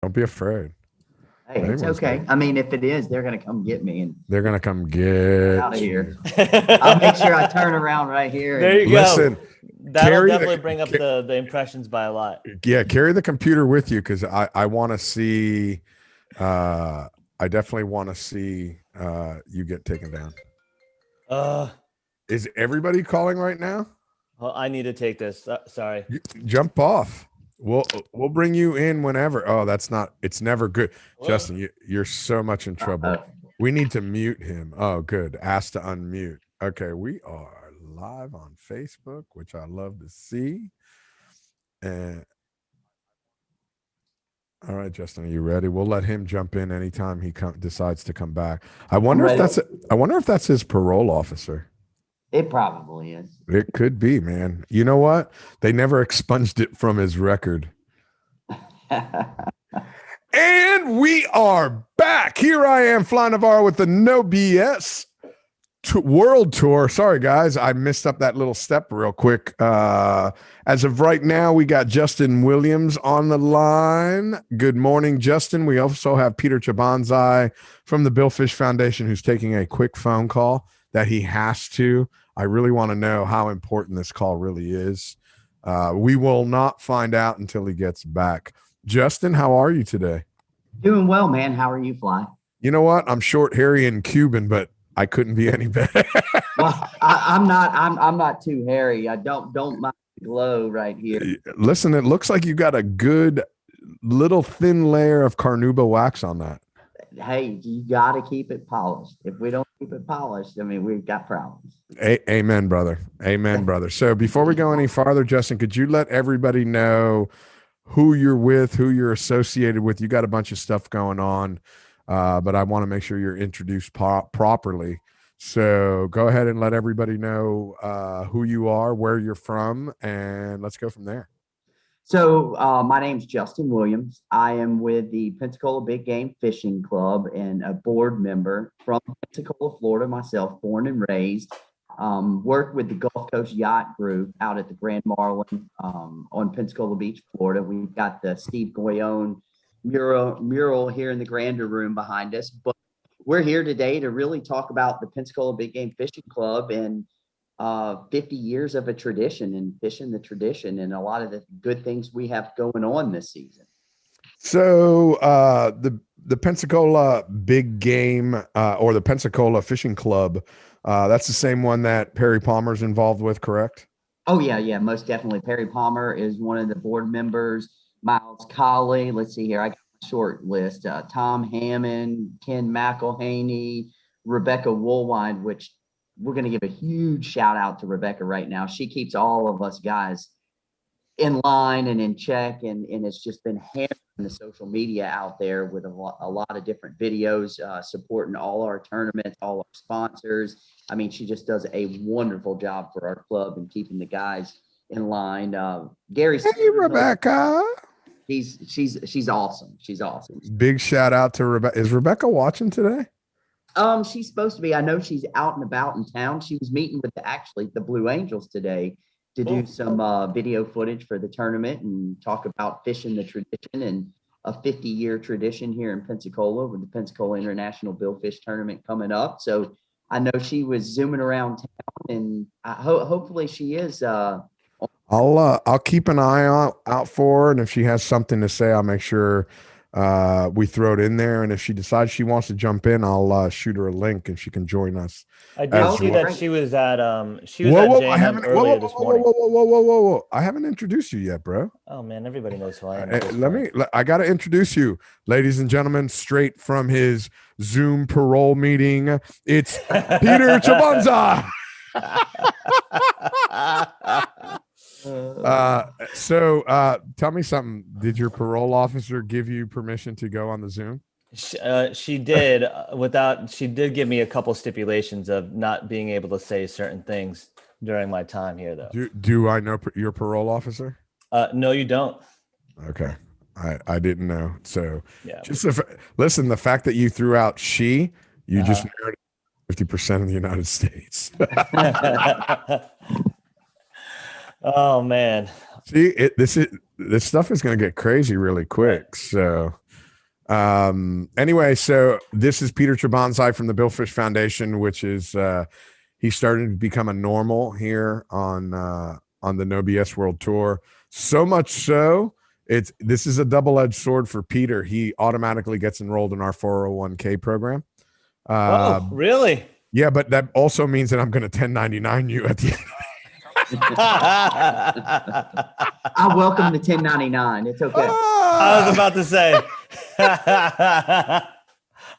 Don't be afraid. Hey, If it's anyone's okay. gonna, I mean, if it is, they're gonna come get me and they're gonna come out of get here. you. I'll make sure I turn around right here There and you go. Listen, That'll carry definitely bring up the impressions by a lot. carry the computer with you because I want to see. I definitely want to see you get taken down. Uh, Is everybody calling right now? well, I need to take this. Sorry. Jump off. We'll bring you in whenever. Oh, that's not. It's never good, Hello? Justin. You're so much in trouble. uh, We need to mute him. Oh, good. Ask to unmute. Okay, we are live on Facebook, which I love to see. And all right, Justin, are you ready? We'll let him jump in anytime he decides to come back. I I'm wonder if ready. that's. I wonder if that's his parole officer. It probably is. It could be, man. You know what? They never expunged it from his record. And we are back. Here I am, Fly Navarro, with the No BS World Tour. Sorry, guys, I messed up that little step real quick. As of right now, we got Justin Williams on the line. Good morning, Justin. We also have Peter Chabanzai from the Bill Fish Foundation, who's taking a quick phone call that he has to. I really want to know how important this call really is. We will not find out until he gets back. Justin, how are you today? Doing well, man. How are you, Fly? You know what? I'm short, hairy, and Cuban, but I couldn't be any better. Well, I'm not. I'm not too hairy. I don't mind the glow right here. Listen, it looks like you got a good little thin layer of carnauba wax on that. Hey, you got to keep it polished. If we don't keep it polished, I mean, we've got problems. Amen, brother. Amen, brother. So before we go any farther, Justin, could you let everybody know who you're with, who you're associated with? You got a bunch of stuff going on, but I want to make sure you're introduced properly. So go ahead and let everybody know who you are, where you're from, and let's go from there. So, my name's Justin Williams. I am with the Pensacola Big Game Fishing Club and a board member from Pensacola, Florida, myself, born and raised. Worked with the Gulf Coast Yacht Group out at the Grand Marlin on Pensacola Beach, Florida. We've got the Steve Goyone mural here in the Grander Room behind us. But we're here today to really talk about the Pensacola Big Game Fishing Club and 50 years of a tradition and fishing the tradition and a lot of the good things we have going on this season. So the Pensacola Big Game or the Pensacola Fishing Club, that's the same one that Perry Palmer's involved with, correct? Oh, yeah, most definitely. Perry Palmer is one of the board members. Miles Colley, let's see here, I got a short list. Tom Hammond, Ken McElhaney, Rebecca Woolwine, which we're going to give a huge shout out to Rebecca right now. She keeps all of us guys in line and in check, and it's just been hammering the social media out there with a lot of different videos supporting all our tournaments, all our sponsors. I mean, she just does a wonderful job for our club and keeping the guys in line. Gary, hey Rebecca, she's awesome. She's awesome. Big shout out to Rebecca. Is Rebecca watching today? She's supposed to be. I know she's out and about in town. She was meeting with the Blue Angels today to do some video footage for the tournament and talk about fishing the tradition and a 50-year tradition here in Pensacola with the Pensacola International Billfish Tournament coming up. So I know she was zooming around town, and hopefully she is. I'll keep an eye out for her, and if she has something to say, I'll make sure we throw it in there. And if she decides she wants to jump in, I'll shoot her a link and she can join us. I did see well. that she was at Whoa, JM earlier this morning. Whoa! I haven't introduced you yet, bro. Oh man, everybody knows who I am. I got to introduce you, ladies and gentlemen, straight from his Zoom parole meeting. It's Peter Chabanza. So tell me something. Did your parole officer give you permission to go on the Zoom? She did she did give me a couple stipulations of not being able to say certain things during my time here, though. Do I know your parole officer? No, you don't. Okay. I didn't know. So yeah, just listen, the fact that you threw out you just narrowed 50% of the United States. Oh man. See, this stuff is going to get crazy really quick. So Anyway, so this is Peter Trabanzai from the Billfish Foundation, which is he started to become a normal here on the No BS World Tour. So much so, this is a double-edged sword for Peter. He automatically gets enrolled in our 401k program. Oh, really? Yeah, but that also means that I'm going to 1099 you at the end. I welcome the 1099. It's okay. I was about to say.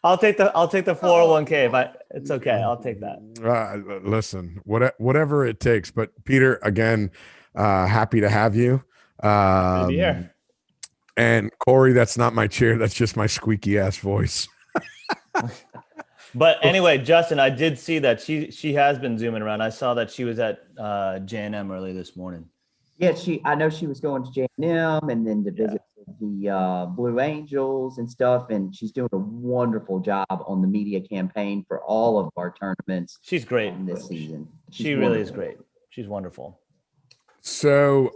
I'll take the 401k it's okay. I'll take that. Listen, whatever it takes. But Peter, again, happy to have you. Good to be here. And Corey, that's not my chair. That's just my squeaky ass voice. But anyway, Justin, I did see that she has been zooming around. I saw that she was at J&M early this morning. Yeah, I know she was going to J&M and then to visit the Blue Angels and stuff, and she's doing a wonderful job on the media campaign for all of our tournaments. She's great this season. She really is great. She's wonderful. So,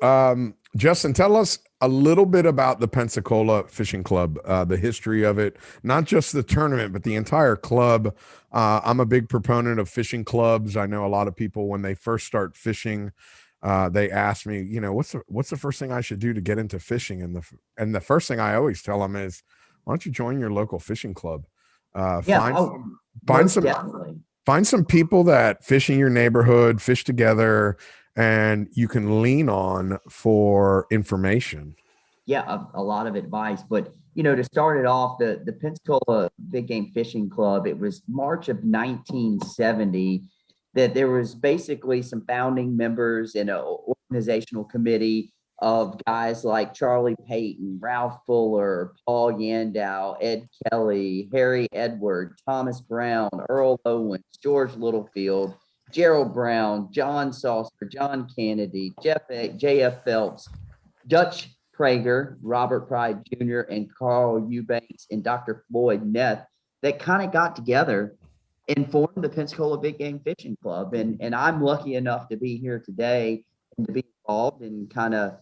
Justin, tell us a little bit about the Pensacola Fishing Club, the history of it, not just the tournament, but the entire club. I'm a big proponent of fishing clubs. I know a lot of people, when they first start fishing, they ask me, what's the first thing I should do to get into fishing? And the first thing I always tell them is, why don't you join your local fishing club? Find some people that fish in your neighborhood, fish together, and you can lean on for information. Yeah, a lot of advice. But, to start it off, the Pensacola Big Game Fishing Club, it was March of 1970 that there was basically some founding members in an organizational committee of guys like Charlie Payton, Ralph Fuller, Paul Yandow, Ed Kelly, Harry Edward, Thomas Brown, Earl Owens, George Littlefield, Gerald Brown, John Saucer, John Kennedy, J.F. Phelps, Dutch Prager, Robert Pride Jr., and Carl Eubanks and Dr. Floyd Neff that kind of got together and formed the Pensacola Big Game Fishing Club. And I'm lucky enough to be here today and to be involved and kind of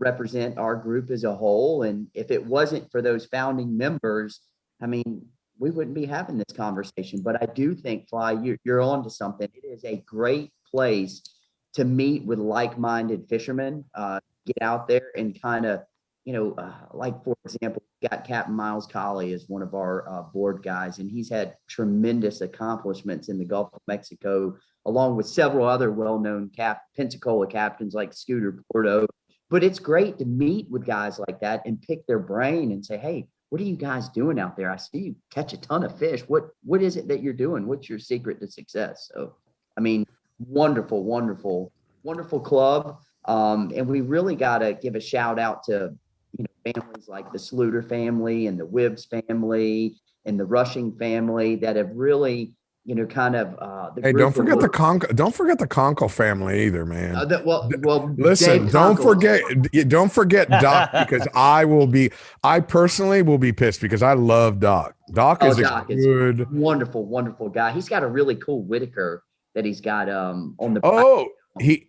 represent our group as a whole. And if it wasn't for those founding members, we wouldn't be having this conversation. But I do think, Fly, you're on to something. It is a great place to meet with like-minded fishermen, get out there and kind of, like, for example, we got Captain Miles Colley as one of our board guys, and he's had tremendous accomplishments in the Gulf of Mexico, along with several other well-known Pensacola captains like Scooter Porto. But it's great to meet with guys like that and pick their brain and say, hey, what are you guys doing out there? I see you catch a ton of fish. What is it that you're doing? What's your secret to success? So, wonderful, wonderful, wonderful club. And we really got to give a shout out to, families like the Sluter family and the Wibbs family and the Rushing family that have really, hey, don't forget the Conkle family either, man. Listen, Dave don't Conkle. forget Doc, because I personally will be pissed because I love Doc. Doc is a good, wonderful, wonderful guy. He's got a really cool Whitaker that he's got on the. Oh, he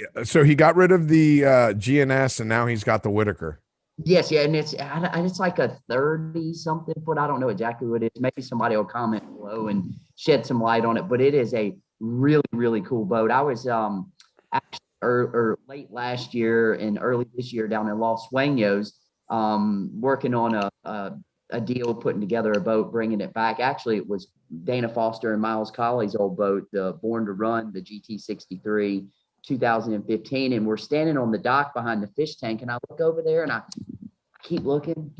got rid of the GNS and now he's got the Whitaker. Yes, yeah, and it's like a 30-something foot. I don't know exactly what it is. Maybe somebody will comment below and shed some light on it. But it is a really, really cool boat. I was actually late last year and early this year down in Los Sueños, working on a deal, putting together a boat, bringing it back. Actually, it was Dana Foster and Miles Colley's old boat, the Born to Run, the GT63. 2015, and we're standing on the dock behind the fish tank, and I look over there and I keep looking.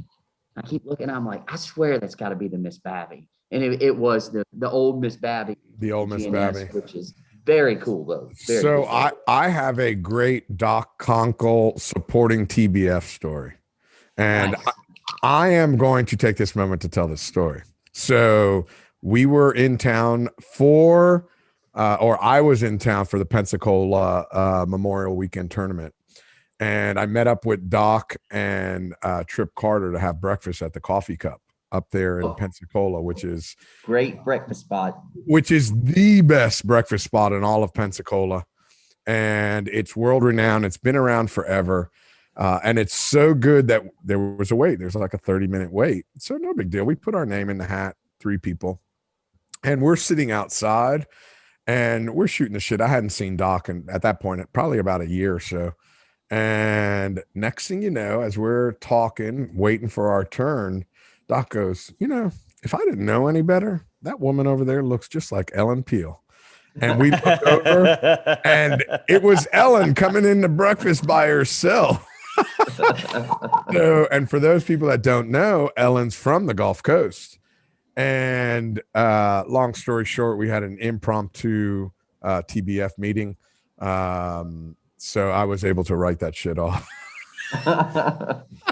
I'm like, I swear that's got to be the Miss Babby. And it was the old Miss Babby. The old Miss Babby. Which is very cool, though. So cool. I have a great Doc Conkle supporting TBF story. And nice. I am going to take this moment to tell this story. So we were in town I was in town for the Pensacola Memorial Weekend tournament, and I met up with Doc and Trip Carter to have breakfast at the Coffee Cup up there in Pensacola, which is great breakfast spot, which is the best breakfast spot in all of Pensacola, and it's world renowned. It's been around forever. And it's so good that there was a wait. There's like a 30-minute wait. So no big deal. We put our name in the hat, 3 people, and we're sitting outside and we're shooting the shit. I hadn't seen Doc at that point, probably about a year or so. And next thing you know, as we're talking, waiting for our turn, Doc goes, if I didn't know any better, that woman over there looks just like Ellen Peel. And we looked over and it was Ellen coming into breakfast by herself. So, and for those people that don't know, Ellen's from the Gulf Coast. And long story short, we had an impromptu TBF meeting. So I was able to write that shit off.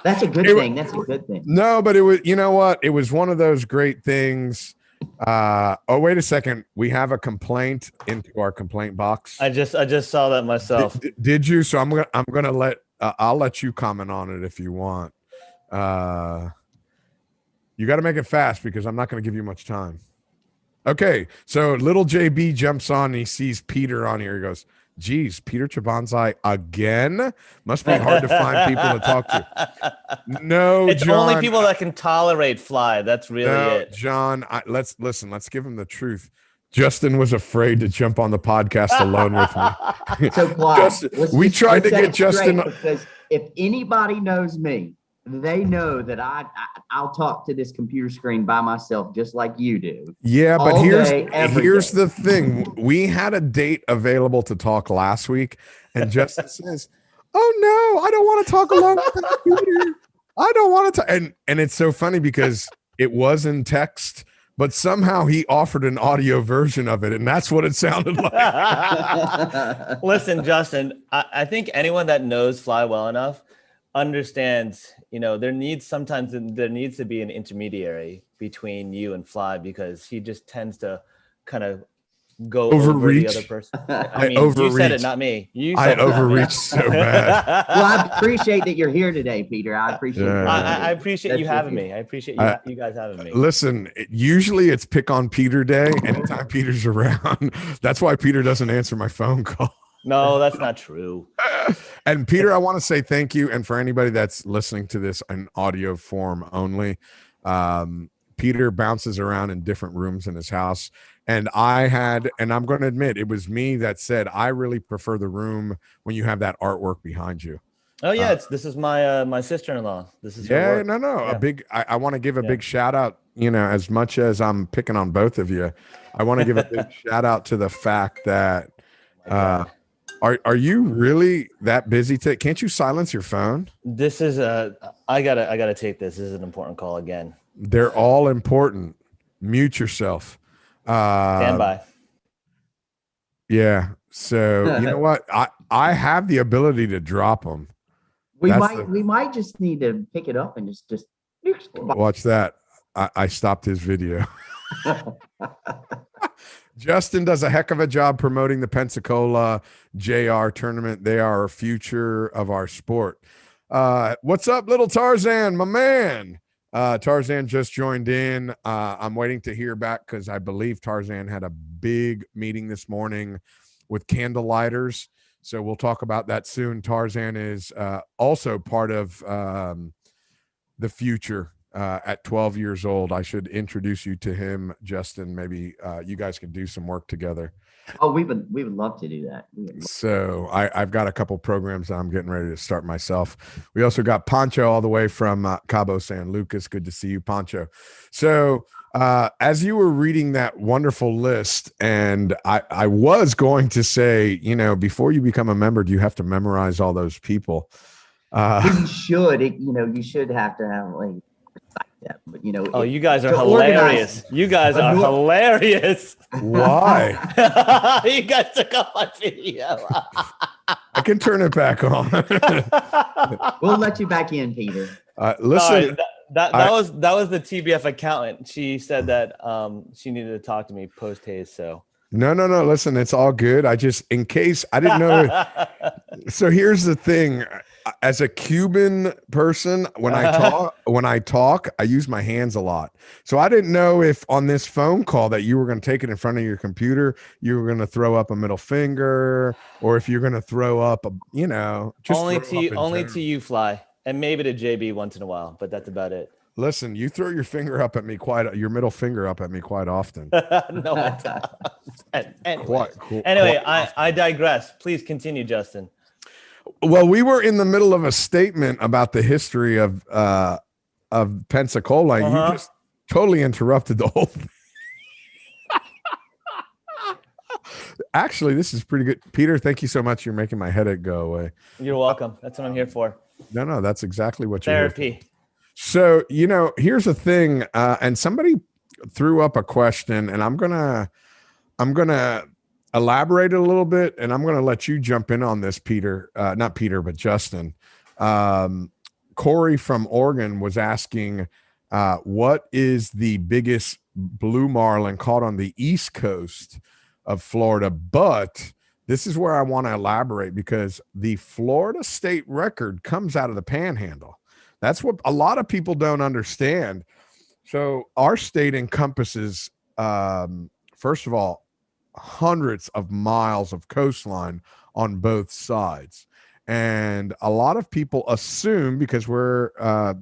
That's a good thing. That's a good thing. No, but it was, you know what? It was one of those great things. Oh, wait a second. We have a complaint into our complaint box. I just saw that myself. Did you? So I'm gonna let I'll let you comment on it if you want. You got to make it fast because I'm not going to give you much time. Okay, so little JB jumps on and he sees Peter on here. He goes, geez, Peter Chabanzai again? Must be hard to find people to talk to. No, it's John, only people that can tolerate Fly. That's really it. John, let's give him the truth. Justin was afraid to jump on the podcast alone with me. So, Justin, we tried to get Justin. Because if anybody knows me, they know that I'll talk to this computer screen by myself, just like you do. Yeah, but here's the thing. We had a date available to talk last week, and Justin says, "Oh no, I don't want to talk alone with the computer. I don't want to." And it's so funny because it was in text, but somehow he offered an audio version of it, and that's what it sounded like. Listen, Justin, I think anyone that knows Fly well enough understands, there needs to be an intermediary between you and Fly, because he just tends to kind of go overreach over the other person. I mean, you said it, not me. I overreach so bad. Well, I appreciate that you're here today, Peter. I appreciate it. I appreciate you having me. I appreciate you guys having me. Listen, usually it's pick on Peter day. Anytime Peter's around, that's why Peter doesn't answer my phone call. No, that's not true. And Peter, I want to say thank you. And for anybody that's listening to this in audio form only, Peter bounces around in different rooms in his house. And I'm going to admit, it was me that said, I really prefer the room when you have that artwork behind you. Oh yeah. This is my sister-in-law. This is yeah, I want to give a big shout out, as much as I'm picking on both of you, I want to give a big shout out to the fact that, are you really that busy today? Can't you silence your phone? This is I gotta take this. This is an important call again. They're all important. Mute yourself. Stand by. Yeah. So you know what? I have the ability to drop them. We might just need to pick it up and just watch that. I stopped his video. Justin does a heck of a job promoting the Pensacola JR tournament. They are a future of our sport. What's up, little Tarzan, my man? Tarzan just joined in. I'm waiting to hear back because I believe Tarzan had a big meeting this morning with candlelighters. So we'll talk about that soon. Tarzan is also part of the future. At 12 years old, I should introduce you to him, Justin. Maybe you guys could do some work together. Oh, we would love to do that. So I've got a couple programs that I'm getting ready to start myself. We also got Pancho all the way from Cabo San Lucas. Good to see you, Pancho. So as you were reading that wonderful list, and I was going to say, before you become a member, do you have to memorize all those people? You should. You should have to have like. That, but you guys are hilarious. You guys are hilarious. Why? You guys took off my video. I can turn it back on. We'll let you back in, Peter. Listen, that was the TBF accountant. She said that she needed to talk to me post haze. So no. Listen, it's all good. I just, in case I didn't know. So here's the thing. as a Cuban person, when I talk, I use my hands a lot. So I didn't know if on this phone call that you were going to take it in front of your computer, you were going to throw up a middle finger, or if you're going to throw up a, just Only throw to up you, in only general. to you, Fly, and maybe to JB once in a while, but that's about it. Listen, you throw your finger up at me your middle finger up at me quite often. No, I don't. Anyway, Quite I digress. Please continue, Justin. Well, we were in the middle of a statement about the history of Pensacola, and you just totally interrupted the whole thing. Actually, this is pretty good. Peter, thank you so much. You're making my headache go away. You're welcome. That's what I'm here for. No, that's exactly what Therapy. You're here for. So, here's the thing, and somebody threw up a question, and I'm gonna elaborate it a little bit, and I'm gonna let you jump in on this, Peter. Not Peter, but Justin. Corey from Oregon was asking, what is the biggest blue marlin caught on the East Coast of Florida? But this is where I want to elaborate, because the Florida state record comes out of the Panhandle. That's what a lot of people don't understand. So our state encompasses, first of all, hundreds of miles of coastline on both sides. And a lot of people assume, because we're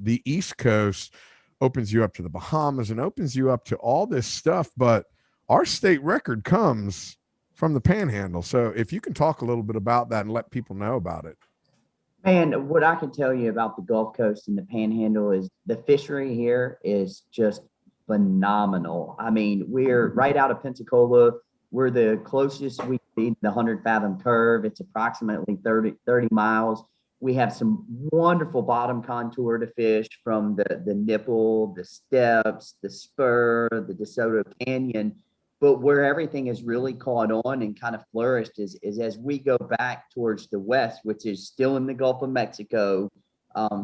the East Coast opens you up to the Bahamas and opens you up to all this stuff, but our state record comes from the Panhandle. So if you can talk a little bit about that and let people know about it. Man, what I can tell you about the Gulf Coast and the Panhandle is the fishery here is just phenomenal. I mean, we're right out of Pensacola. We're the closest we can be the 100 fathom curve. It's approximately 30 miles. We have some wonderful bottom contour to fish, from the nipple, the steps, the spur, the DeSoto Canyon. But where everything has really caught on and kind of flourished is as we go back towards the west, which is still in the Gulf of Mexico.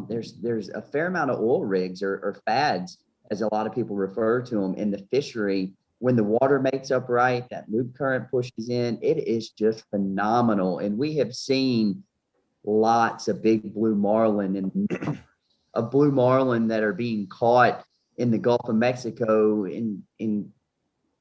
There's a fair amount of oil rigs or fads, as a lot of people refer to them, in the fishery. When the water makes up right, that loop current pushes in, it is just phenomenal. And we have seen lots of big blue marlin and of blue marlin that are being caught in the Gulf of Mexico in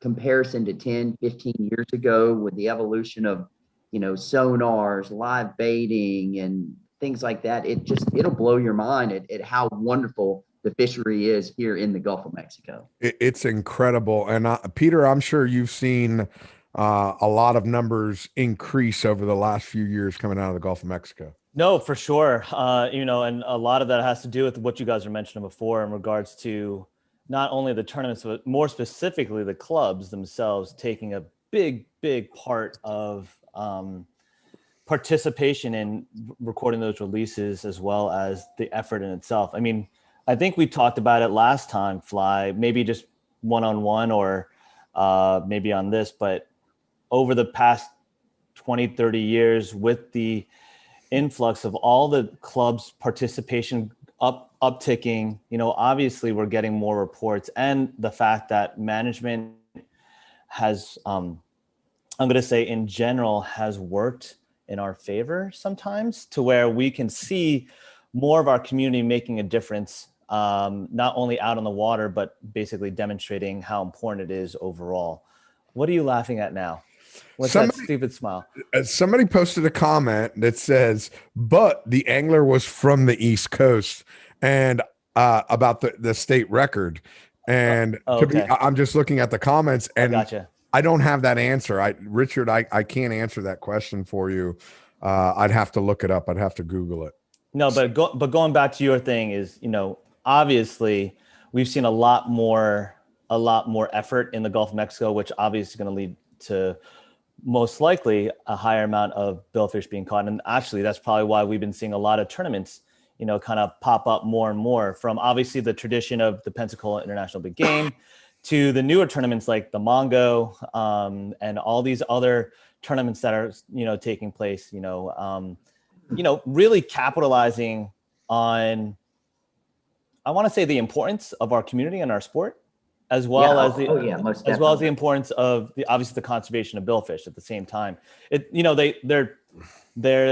comparison to 10, 15 years ago, with the evolution of, sonars, live baiting, and things like that. It'll blow your mind at how wonderful the fishery is here in the Gulf of Mexico. It's incredible. And Peter, I'm sure you've seen a lot of numbers increase over the last few years coming out of the Gulf of Mexico. No, for sure. And a lot of that has to do with what you guys were mentioning before in regards to not only the tournaments, but more specifically the clubs themselves taking a big part of participation in recording those releases, as well as the effort in itself. I mean, I think we talked about it last time, Fly, maybe just one-on-one or maybe on this, but over the past 20, 30 years, with the influx of all the clubs' participation upticking, obviously we're getting more reports, and the fact that management has, I'm going to say in general, has worked in our favor sometimes, to where we can see more of our community making a difference, not only out on the water, but basically demonstrating how important it is overall. What are you laughing at now? What's that stupid smile? Somebody posted a comment that says, but the angler was from the East Coast, and about the state record. And I'm just looking at the comments, and gotcha. I don't have that answer. Richard, I can't answer that question for you. I'd have to look it up. I'd have to Google it. No, but going back to your thing is, obviously we've seen a lot more effort in the Gulf of Mexico, which obviously is going to lead to most likely a higher amount of billfish being caught. And actually, that's probably why we've been seeing a lot of tournaments, kind of pop up more and more, from obviously the tradition of the Pensacola International Big Game to the newer tournaments like the Mongo, and all these other tournaments that are, taking place, really capitalizing on, I want to say, the importance of our community and our sport, as well as the importance of obviously the conservation of billfish at the same time. They're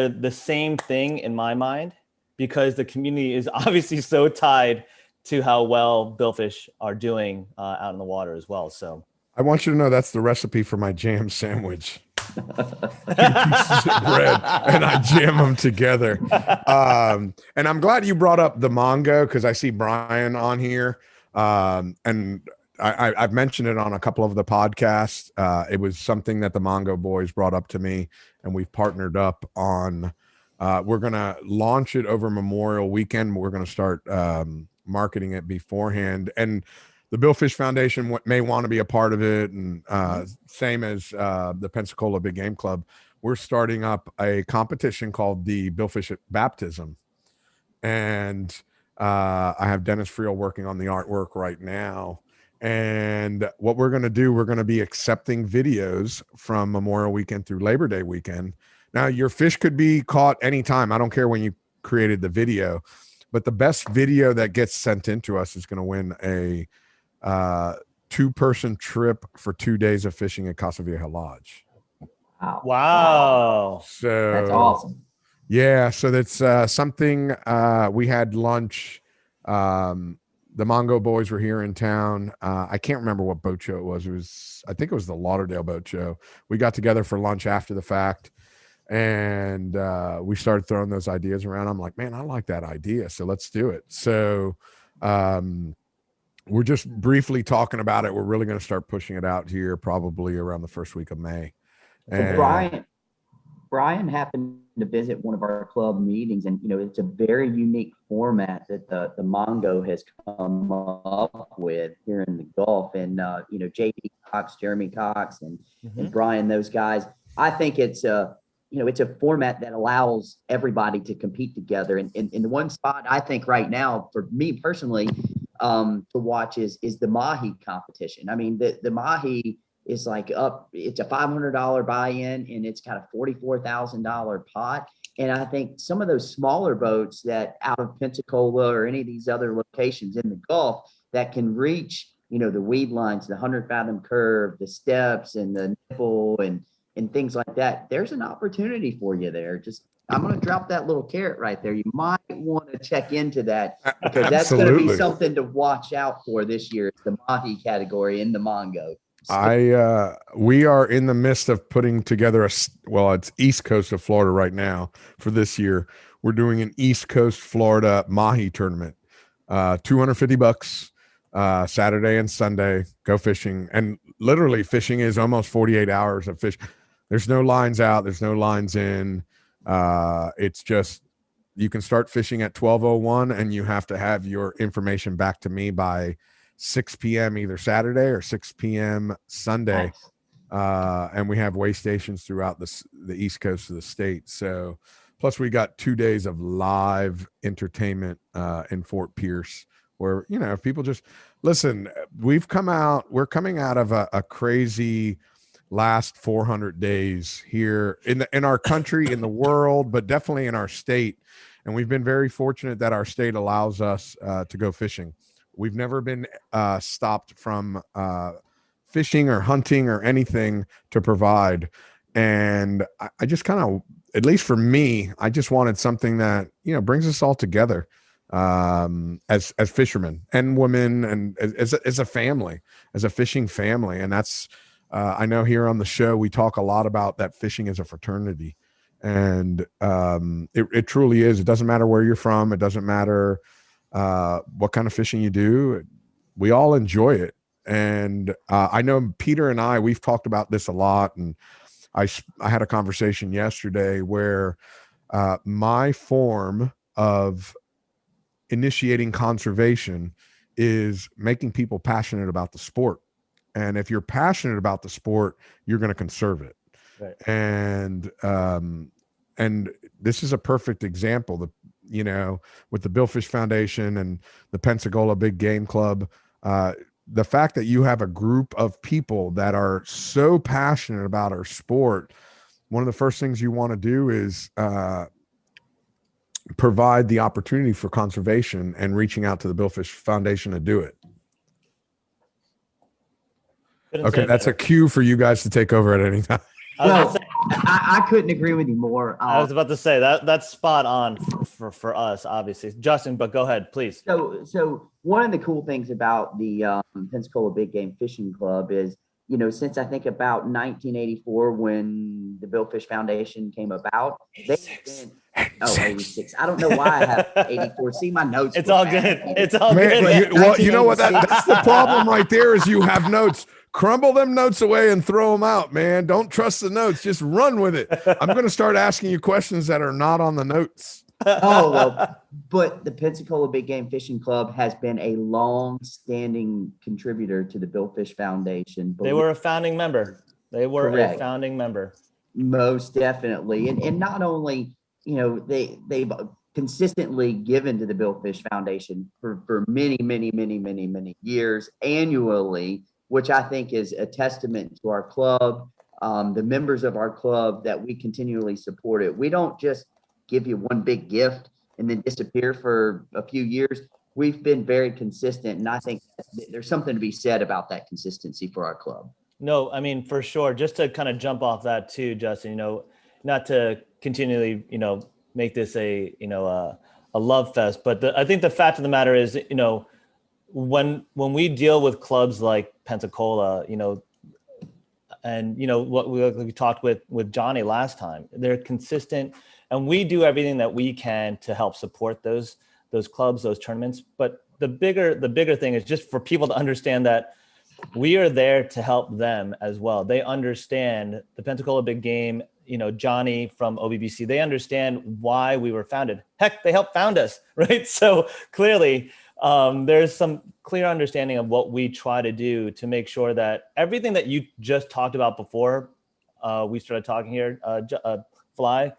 the same thing in my mind, because the community is obviously so tied to how well billfish are doing out in the water as well. So I want you to know that's the recipe for my jam sandwich. 2 pieces of bread and I jam them together. And I'm glad you brought up the Mongo because I see Brian on here. And I've mentioned it on a couple of the podcasts. It was something that the Mongo boys brought up to me, and we've partnered up on. We're going to launch it over Memorial Weekend. We're going to start marketing it beforehand. And the Billfish Foundation may want to be a part of it. And same as the Pensacola Big Game Club, we're starting up a competition called the Billfish Baptism. And I have Dennis Friel working on the artwork right now. And what we're going to do, we're going to be accepting videos from Memorial Weekend through Labor Day weekend. Now, your fish could be caught anytime. I don't care when you created the video, but the best video that gets sent into us is going to win a 2-person trip for 2 days of fishing at Casa Vieja Lodge. Wow. So that's awesome. Yeah. So that's something we had lunch. The Mongo boys were here in town. I can't remember what boat show it was. I think it was the Lauderdale boat show. We got together for lunch after the fact, and we started throwing those ideas around. I'm like, man, I like that idea. So let's do it. So we're just briefly talking about it. We're really going to start pushing it out here probably around the first week of May. So Brian happened to visit one of our club meetings, and it's a very unique format that the Mongo has come up with here in the Gulf. And JD Cox, Jeremy Cox, and Brian, those guys. I think it's it's a format that allows everybody to compete together. And in the one spot I think right now, for me personally, to watch is the Mahi competition. I mean, the Mahi is it's a $500 buy-in, and it's got a $44,000 pot. And I think some of those smaller boats that out of Pensacola or any of these other locations in the Gulf that can reach, the weed lines, the 100-fathom curve, the steps and the nipple and things like that, there's an opportunity for you there. I'm going to drop that little carrot right there. You might want to check into that, because that's going to be something to watch out for this year. It's the Mahi category in the Mongo. We are in the midst of putting together it's East Coast of Florida right now for this year. We're doing an East Coast Florida Mahi tournament, $250, Saturday and Sunday, go fishing. And literally fishing is almost 48 hours of fish. There's no lines out. There's no lines in. It's just, you can start fishing at 12:01 and you have to have your information back to me by 6 p.m. either Saturday or 6 p.m. Sunday. Nice. And we have way stations throughout the East Coast of the state. So plus we got 2 days of live entertainment in Fort Pierce, where, if people just listen, we're coming out of a crazy last 400 days here in our country, in the world, but definitely in our state. And we've been very fortunate that our state allows us to go fishing. We've never been stopped from fishing or hunting or anything to provide. And I just kind of, at least for me, I just wanted something that, brings us all together as fishermen and women, and as a family, as a fishing family. And that's, I know here on the show, we talk a lot about that fishing as a fraternity. And it truly is. It doesn't matter where you're from. It doesn't matter what kind of fishing you do. We all enjoy it. And I know Peter and we've talked about this a lot. And I had a conversation yesterday where my form of initiating conservation is making people passionate about the sport. And if you're passionate about the sport, you're going to conserve it. Right. And this is a perfect example. With the Billfish Foundation and the Pensacola Big Game Club, the fact that you have a group of people that are so passionate about our sport, one of the first things you want to do is provide the opportunity for conservation and reaching out to the Billfish Foundation to do it. Okay, that's a cue for you guys to take over at any time. I was gonna say, I couldn't agree with you more. I was about to say that's spot on for us, obviously. Justin, but go ahead, please. So one of the cool things about the Pensacola Big Game Fishing Club is, since I think about 1984 when the Billfish Foundation came about, they've 86. been 86. I don't know why I have 84. See my notes. It's all good. It's all Man, good. well, you know what? 1986. That's the problem right there is you have notes. Crumble them notes away and throw them out, man. Don't trust the notes. Just run with it. I'm going to start asking you questions that are not on the notes. Oh, well, but the Pensacola Big Game Fishing Club has been a long-standing contributor to the Billfish Foundation. They were a founding member. They were Correct. a founding member. Most definitely. And not only, they've consistently given to the Billfish Foundation for many, many, many, many, many years annually, which I think is a testament to our club, the members of our club, that we continually support it. We don't just give you one big gift and then disappear for a few years. We've been very consistent, and I think there's something to be said about that consistency for our club. No, I mean, for sure. Just to kind of jump off that too, Justin, not to continually, make this a love fest, but I think the fact of the matter is, when we deal with clubs like Pensacola, and what we talked with Johnny last time, they're consistent, and we do everything that we can to help support those clubs, those tournaments. But the bigger thing is just for people to understand that we are there to help them as well. They understand the Pensacola Big Game, Johnny from OBBC, they understand why we were founded. Heck, they helped found us, right? So clearly there's some clear understanding of what we try to do to make sure that everything that you just talked about before we started talking here, Fly,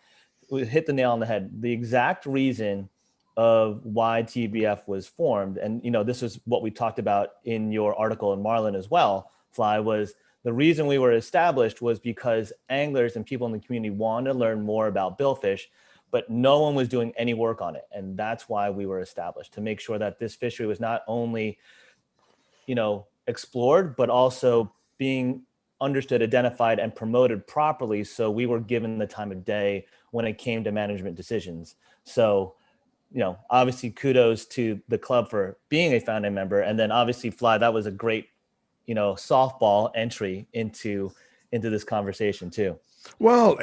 we hit the nail on the head. The exact reason of why TBF was formed, and this is what we talked about in your article in Marlin as well, Fly, was the reason we were established was because anglers and people in the community wanted to learn more about billfish, but no one was doing any work on it. And that's why we were established, to make sure that this fishery was not only, explored, but also being understood, identified, and promoted properly. So we were given the time of day when it came to management decisions. So, obviously kudos to the club for being a founding member. And then obviously, Fly, that was a great, softball entry into this conversation too. Well,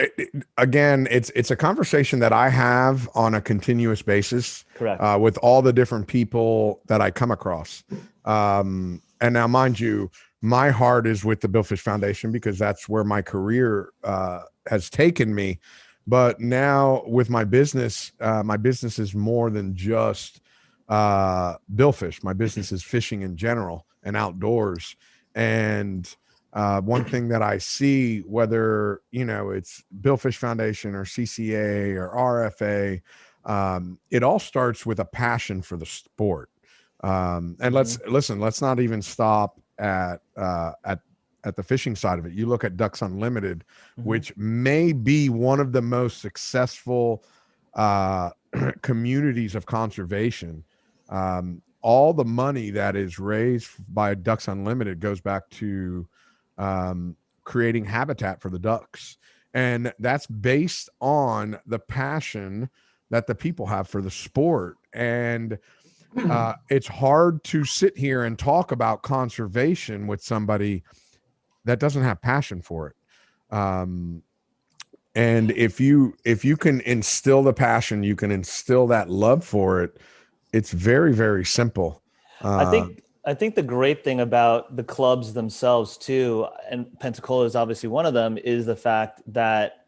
again, it's a conversation that I have on a continuous basis. Correct. With all the different people that I come across. And now, mind you, my heart is with the Billfish Foundation because that's where my career has taken me. But now with my business is more than just billfish. My business is fishing in general and outdoors. And one thing that I see, whether, it's Billfish Foundation or CCA or RFA, it all starts with a passion for the sport. And let's not even stop at the fishing side of it. You look at Ducks Unlimited, which may be one of the most successful communities of conservation. All the money that is raised by Ducks Unlimited goes back to creating habitat for the ducks. And that's based on the passion that the people have for the sport. And it's hard to sit here and talk about conservation with somebody that doesn't have passion for it. And if you can instill the passion, you can instill that love for it. It's very, very simple. I think the great thing about the clubs themselves too, and Pensacola is obviously one of them, is the fact that,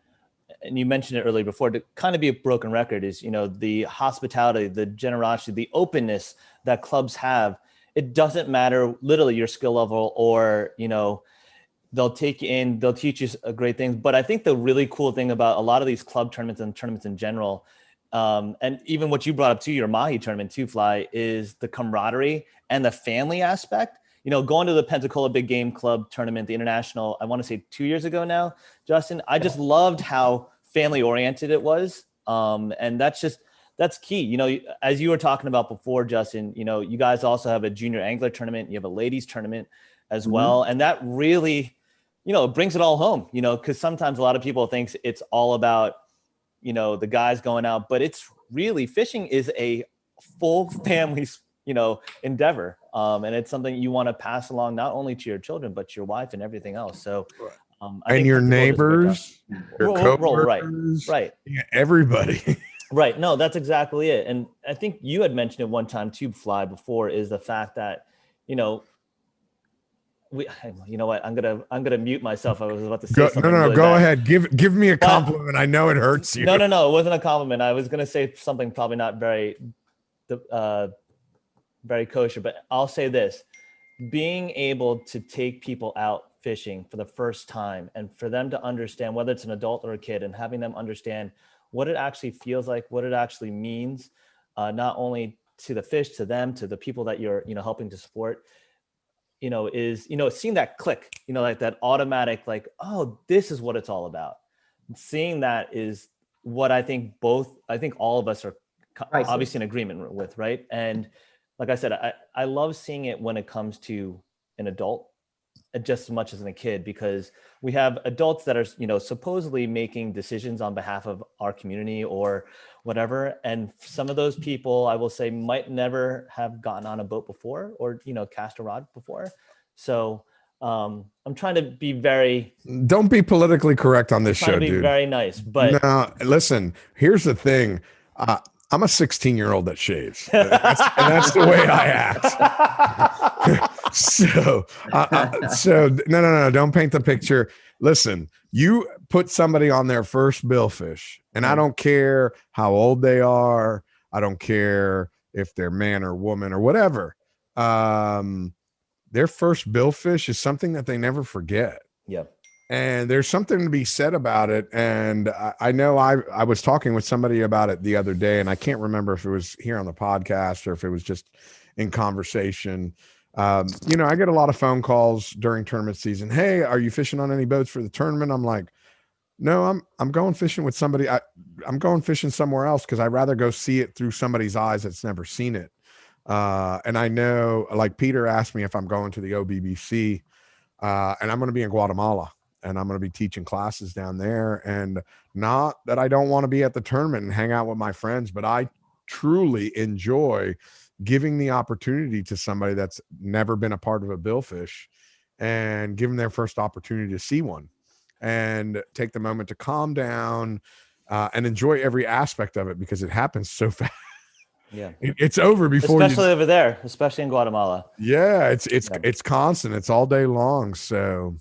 and you mentioned it earlier before, to kind of be a broken record, is, the hospitality, the generosity, the openness that clubs have. It doesn't matter literally your skill level or, they'll take you in, they'll teach you great things. But I think the really cool thing about a lot of these club tournaments and tournaments in general, and even what you brought up to your Mahi tournament too, Fly, is the camaraderie and the family aspect. Going to the Pensacola Big Game Club tournament, the international, I want to say 2 years ago now, Justin, I just loved how family oriented it was. And that's key. As you were talking about before, Justin, you guys also have a junior angler tournament, you have a ladies tournament as well. And that really it brings it all home, because sometimes a lot of people think it's all about, the guys going out, but it's really, fishing is a full family, endeavor. And it's something you want to pass along not only to your children, but to your wife and everything else. So I And think your Pensacola does a great job. neighbors, your coworkers, Right. yeah, everybody. Right. No, that's exactly it. And I think you had mentioned it one time too, Fly, before, is the fact that, you know what, I'm gonna mute myself. I was about to say something. No, really go bad. ahead. Give me a compliment. I know it hurts you. No, it wasn't a compliment. I was gonna say something probably not very very kosher, but I'll say this: being able to take people out fishing for the first time, and for them to understand, whether it's an adult or a kid, and having them understand what it actually feels like, what it actually means, not only to the fish, to them, to the people that you're helping to support, is seeing that click, like that automatic, like, oh, this is what it's all about. Seeing that is what I think all of us are obviously in agreement with, right? And like I said, I love seeing it when it comes to an adult just as much as in a kid, because we have adults that are supposedly making decisions on behalf of our community or whatever, and some of those people, I will say, might never have gotten on a boat before or cast a rod before. So I'm trying to be very, don't be politically correct on this show, trying to be dude. very nice, but no, listen, here's the thing. I'm a 16-year-old that shaves, and that's the way I act. So no, don't paint the picture. Listen, you put somebody on their first billfish, and I don't care how old they are. I don't care if they're man or woman or whatever. Their first billfish is something that they never forget. Yep. And there's something to be said about it. And I know I was talking with somebody about it the other day, and I can't remember if it was here on the podcast or if it was just in conversation. I get a lot of phone calls during tournament season. Hey, are you fishing on any boats for the tournament? I'm like, no, I'm going fishing with somebody. I'm going fishing somewhere else because I'd rather go see it through somebody's eyes that's never seen it. And I know, like Peter asked me if I'm going to the OBBC, and I'm going to be in Guatemala. And I'm going to be teaching classes down there. And not that I don't want to be at the tournament and hang out with my friends, but I truly enjoy giving the opportunity to somebody that's never been a part of a billfish and give them their first opportunity to see one and take the moment to calm down and enjoy every aspect of it, because it happens so fast. Yeah, it's over before, especially over there, especially in Guatemala. Yeah, it's constant. It's all day long. So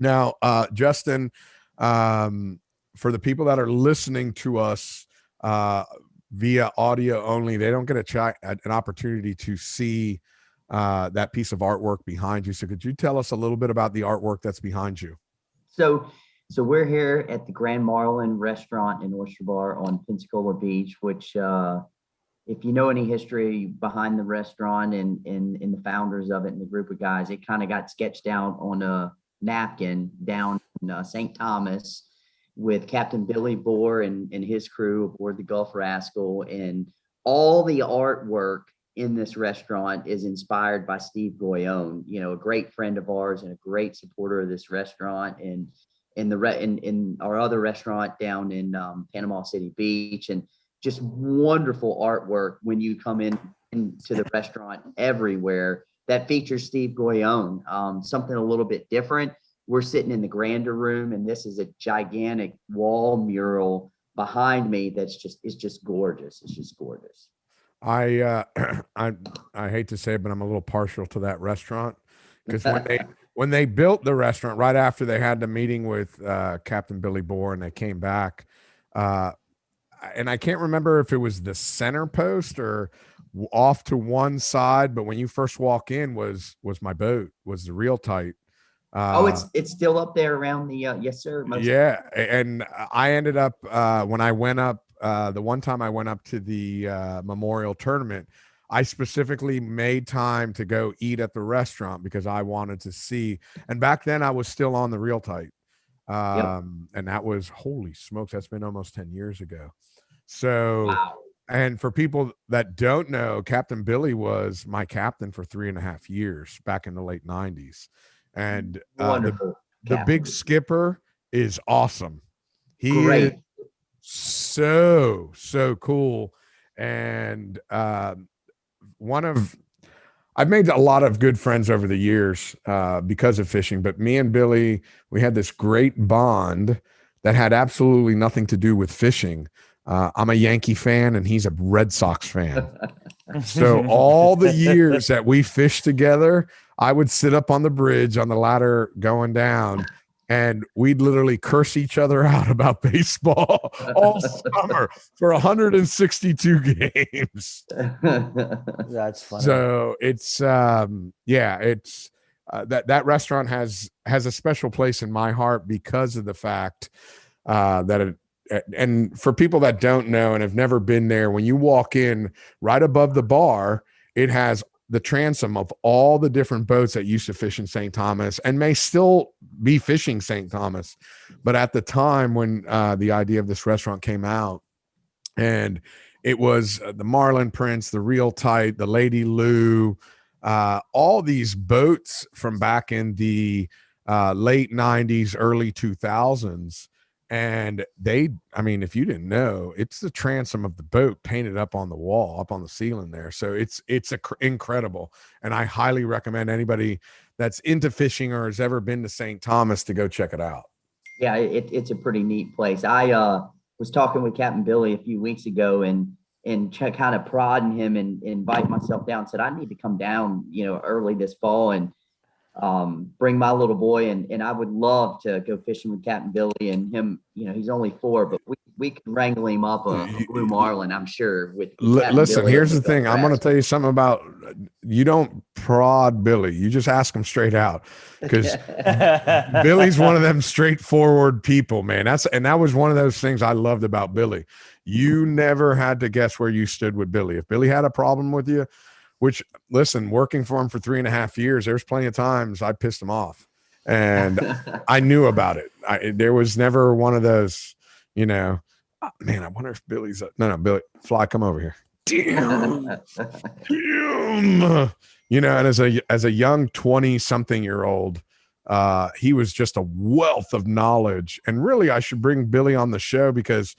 now, Justin, for the people that are listening to us via audio only, they don't get an opportunity to see that piece of artwork behind you. So could you tell us a little bit about the artwork that's behind you? So we're here at the Grand Marlin Restaurant and Oyster Bar on Pensacola Beach, which if you know any history behind the restaurant and the founders of it and the group of guys, it kind of got sketched out on a napkin down in St. Thomas with Captain Billy Bohr and his crew aboard the Gulf Rascal. And all the artwork in this restaurant is inspired by Steve Goyone, a great friend of ours and a great supporter of this restaurant, and in our other restaurant down in Panama City Beach. And just wonderful artwork when you come into the restaurant everywhere that features Steve Goyone. Something a little bit different. We're sitting in the grander room, and this is a gigantic wall mural behind me it's just gorgeous. It's just gorgeous. I hate to say it, but I'm a little partial to that restaurant, because when they built the restaurant, right after they had the meeting with Captain Billy Bohr and they came back, and I can't remember if it was the center post or off to one side, but when you first walk in was my boat, was the Real Tight. It's still up there around the yes sir. Yeah, and I ended up when I went up the one time I went up to the Memorial Tournament, I specifically made time to go eat at the restaurant because I wanted to see. And back then I was still on the Real Tight, and that was, holy smokes, that's been almost 10 years ago. So, wow. And for people that don't know, Captain Billy was my captain for 3.5 years back in the late 90s. And the big skipper is awesome. He Great. is so cool. And I've made a lot of good friends over the years because of fishing, but me and Billy, we had this great bond that had absolutely nothing to do with fishing. I'm a Yankee fan and he's a Red Sox fan. So all the years that we fished together, I would sit up on the bridge on the ladder going down, and we'd literally curse each other out about baseball all summer for 162 games. That's funny. So it's it's that restaurant has a special place in my heart because of the fact that it. And for people that don't know and have never been there, when you walk in, right above the bar, it has the transom of all the different boats that used to fish in St. Thomas and may still be fishing St. Thomas. But at the time when the idea of this restaurant came out, and it was the Marlin Prince, the Real Tight, the Lady Lou, all these boats from back in the late 90s, early 2000s. And if you didn't know, it's the transom of the boat painted up on the wall, up on the ceiling there. So it's incredible. And I highly recommend anybody that's into fishing or has ever been to St. Thomas to go check it out. Yeah, it's a pretty neat place. I was talking with Captain Billy a few weeks ago and kind of prodding him and invite myself down, said, I need to come down, early this fall and bring my little boy, and I would love to go fishing with Captain Billy and him. He's only 4, but we can wrangle him up a blue marlin, I'm sure. Listen, here's the thing. I'm going to tell you something about, you don't prod Billy. You just ask him straight out, because Billy's one of them straightforward people, man. That was one of those things I loved about Billy. You never had to guess where you stood with Billy. If Billy had a problem with you, which, listen, working for him for 3.5 years, there's plenty of times I pissed him off, and I knew about it. There was never one of those, man, I wonder if Billy's no, Billy, Fly, come over here. Damn. And as a young 20-something-year-old, he was just a wealth of knowledge. And really, I should bring Billy on the show, because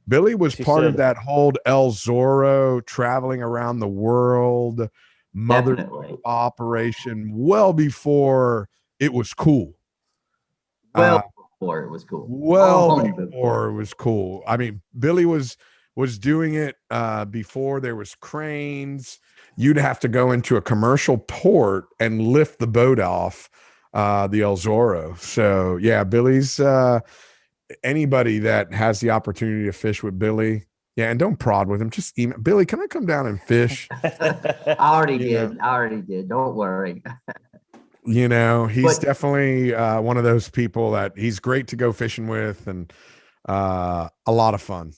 Billy was part of that whole El Zorro traveling around the world mother operation well before it was cool. Before it was cool. Before it was cool. I mean, Billy was doing it before there was cranes. You'd have to go into a commercial port and lift the boat off the El Zorro. So yeah, Billy's anybody that has the opportunity to fish with Billy, and don't prod with him, just email Billy, can I come down and fish? I already did. Don't worry. He's definitely one of those people that he's great to go fishing with, and a lot of fun.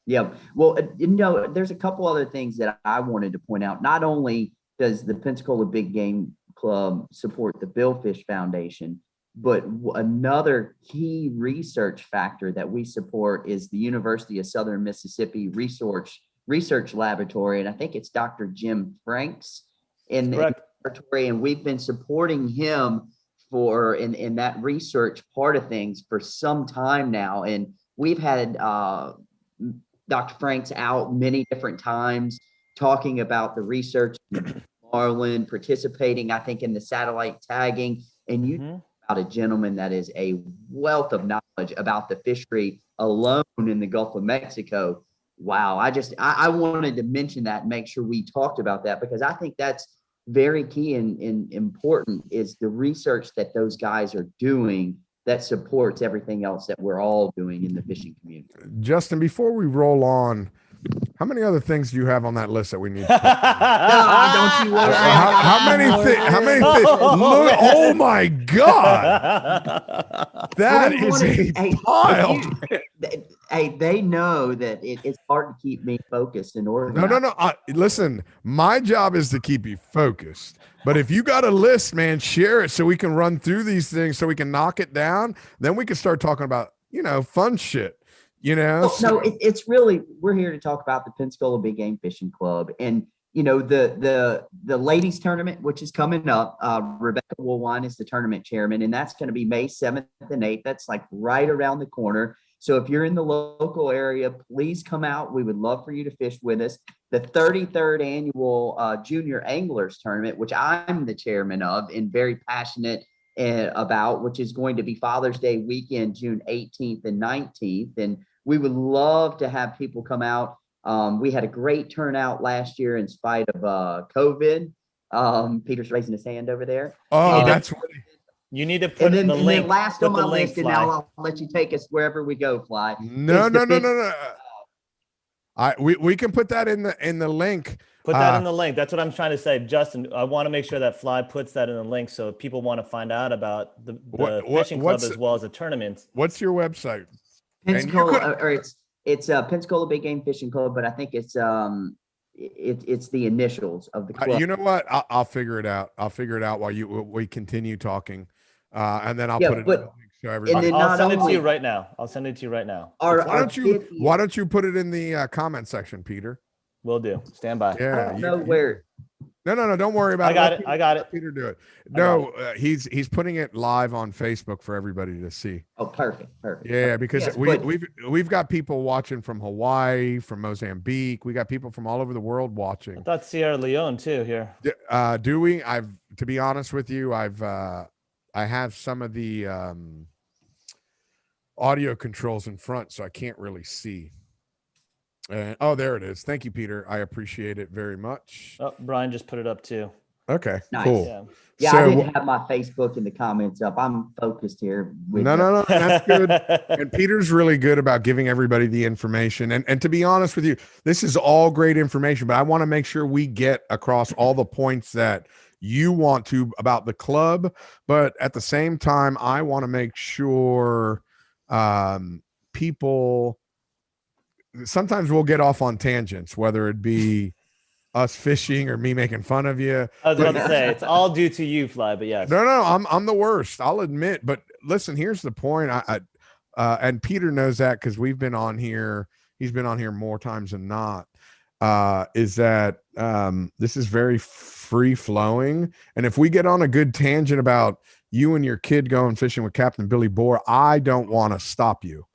Yeah. Well, there's a couple other things that I wanted to point out. Not only does the Pensacola Big Game Club support the Billfish Foundation, but another key research factor that we support is the University of Southern Mississippi Research Laboratory. And I think it's Dr. Jim Franks in the laboratory. And we've been supporting him in that research part of things for some time now. And we've had Dr. Franks out many different times talking about the research, marlin, participating, I think, in the satellite tagging. And you about a gentleman that is a wealth of knowledge about the fishery alone in the Gulf of Mexico. Wow. I wanted to mention that and make sure we talked about that, because I think that's very key and important, is the research that those guys are doing that supports everything else that we're all doing in the fishing community. Justin, before we roll on, how many other things do you have on that list that we need to don't you worry. How many things? Look, oh my God. That is a pile. They know that it's hard to keep me focused and organized. No. Listen, my job is to keep you focused. But if you got a list, man, share it so we can run through these things, so we can knock it down. Then we can start talking about, fun shit. It's really, we're here to talk about the Pensacola Big Game Fishing Club. And, the ladies tournament, which is coming up. Rebecca Woolwine is the tournament chairman, and that's going to be May 7th and 8th. That's like right around the corner. So if you're in the local area, please come out. We would love for you to fish with us. The 33rd annual Junior Anglers Tournament, which I'm the chairman of and very passionate about, which is going to be Father's Day weekend, June 18th and 19th. And we would love to have people come out. We had a great turnout last year in spite of COVID. Peter's raising his hand over there. Oh, that's what you need to put the link. And then last put on my the link, list, and Fly. now I'll let you take us wherever we go, Fly. No. We can put that in the link. Put that in the link. That's what I'm trying to say, Justin. I want to make sure that Fly puts that in the link so if people want to find out about the fishing club as well as the tournament. What's your website? Pensacola, or it's Pensacola Big Game Fishing Club, but I think it's the initials of the club. You know what? I'll figure it out. I'll figure it out while we continue talking, and then I'll put it in the link so everybody. I'll send it to you right now. Why don't you put it in the comment section, Peter? Will do. Stand by. Yeah. I don't know where. No. Don't worry about it. I got it. Peter do it. No, he's putting it live on Facebook for everybody to see. Oh, perfect. Yeah, because we've got people watching from Hawaii, from Mozambique. We got people from all over the world watching. I thought Sierra Leone too here. Do we? To be honest with you, I have some of the audio controls in front, so I can't really see. There it is. Thank you, Peter. I appreciate it very much. Oh, Brian just put it up too. Okay, nice. Cool. Yeah, so, I didn't have my Facebook in the comments up. I'm focused here. No, that's good. And Peter's really good about giving everybody the information. And to be honest with you, this is all great information, but I want to make sure we get across all the points that you want to about the club. But at the same time, I want to make sure people... Sometimes we'll get off on tangents, whether it be us fishing or me making fun of you. I was about to say it's all due to you, Fly. But yes, no, I'm the worst. I'll admit. But listen, here's the point. And Peter knows that because we've been on here. He's been on here more times than not. Is that this is very free flowing, and if we get on a good tangent about you and your kid going fishing with Captain Billy Bohr, I don't want to stop you.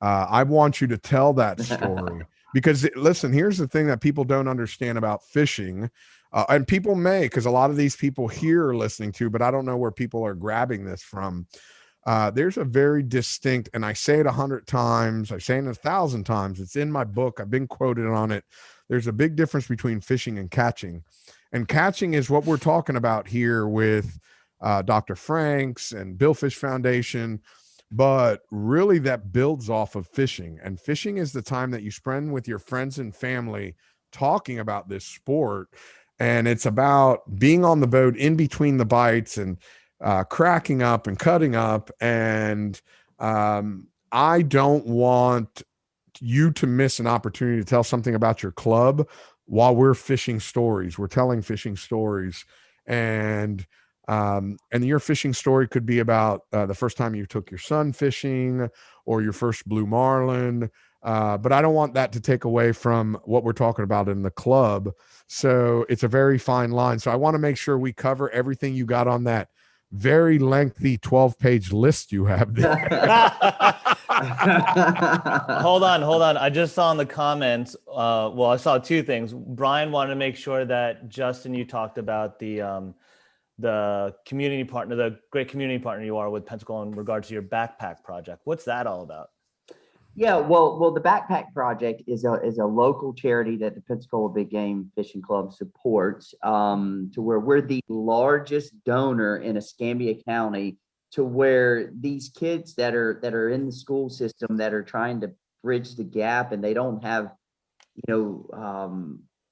I want you to tell that story because listen, here's the thing that people don't understand about fishing, and people may, because a lot of these people here are listening to, but I don't know where people are grabbing this from. There's a very distinct, and I say it 100 times, I say it 1,000 times. It's in my book. I've been quoted on it. There's a big difference between fishing and catching. And catching is what we're talking about here with Dr. Franks and Billfish Foundation. But really that builds off of fishing, and fishing is the time that you spend with your friends and family talking about this sport. And it's about being on the boat in between the bites and cracking up and cutting up. And I don't want you to miss an opportunity to tell something about your club while we're fishing stories. We're telling fishing stories, and your fishing story could be about the first time you took your son fishing or your first blue marlin. But I don't want that to take away from what we're talking about in the club. So it's a very fine line. So I want to make sure we cover everything you got on that very lengthy 12-page list you have there. Hold on. I just saw in the comments. I saw two things. Brian wanted to make sure that Justin, you talked about the community partner, the great community partner you are with Pensacola in regards to your backpack project. What's that all about? Yeah, well, the Backpack Project is a local charity that the Pensacola Big Game Fishing Club supports, to where we're the largest donor in Escambia County, to where these kids that are in the school system that are trying to bridge the gap, and they don't have,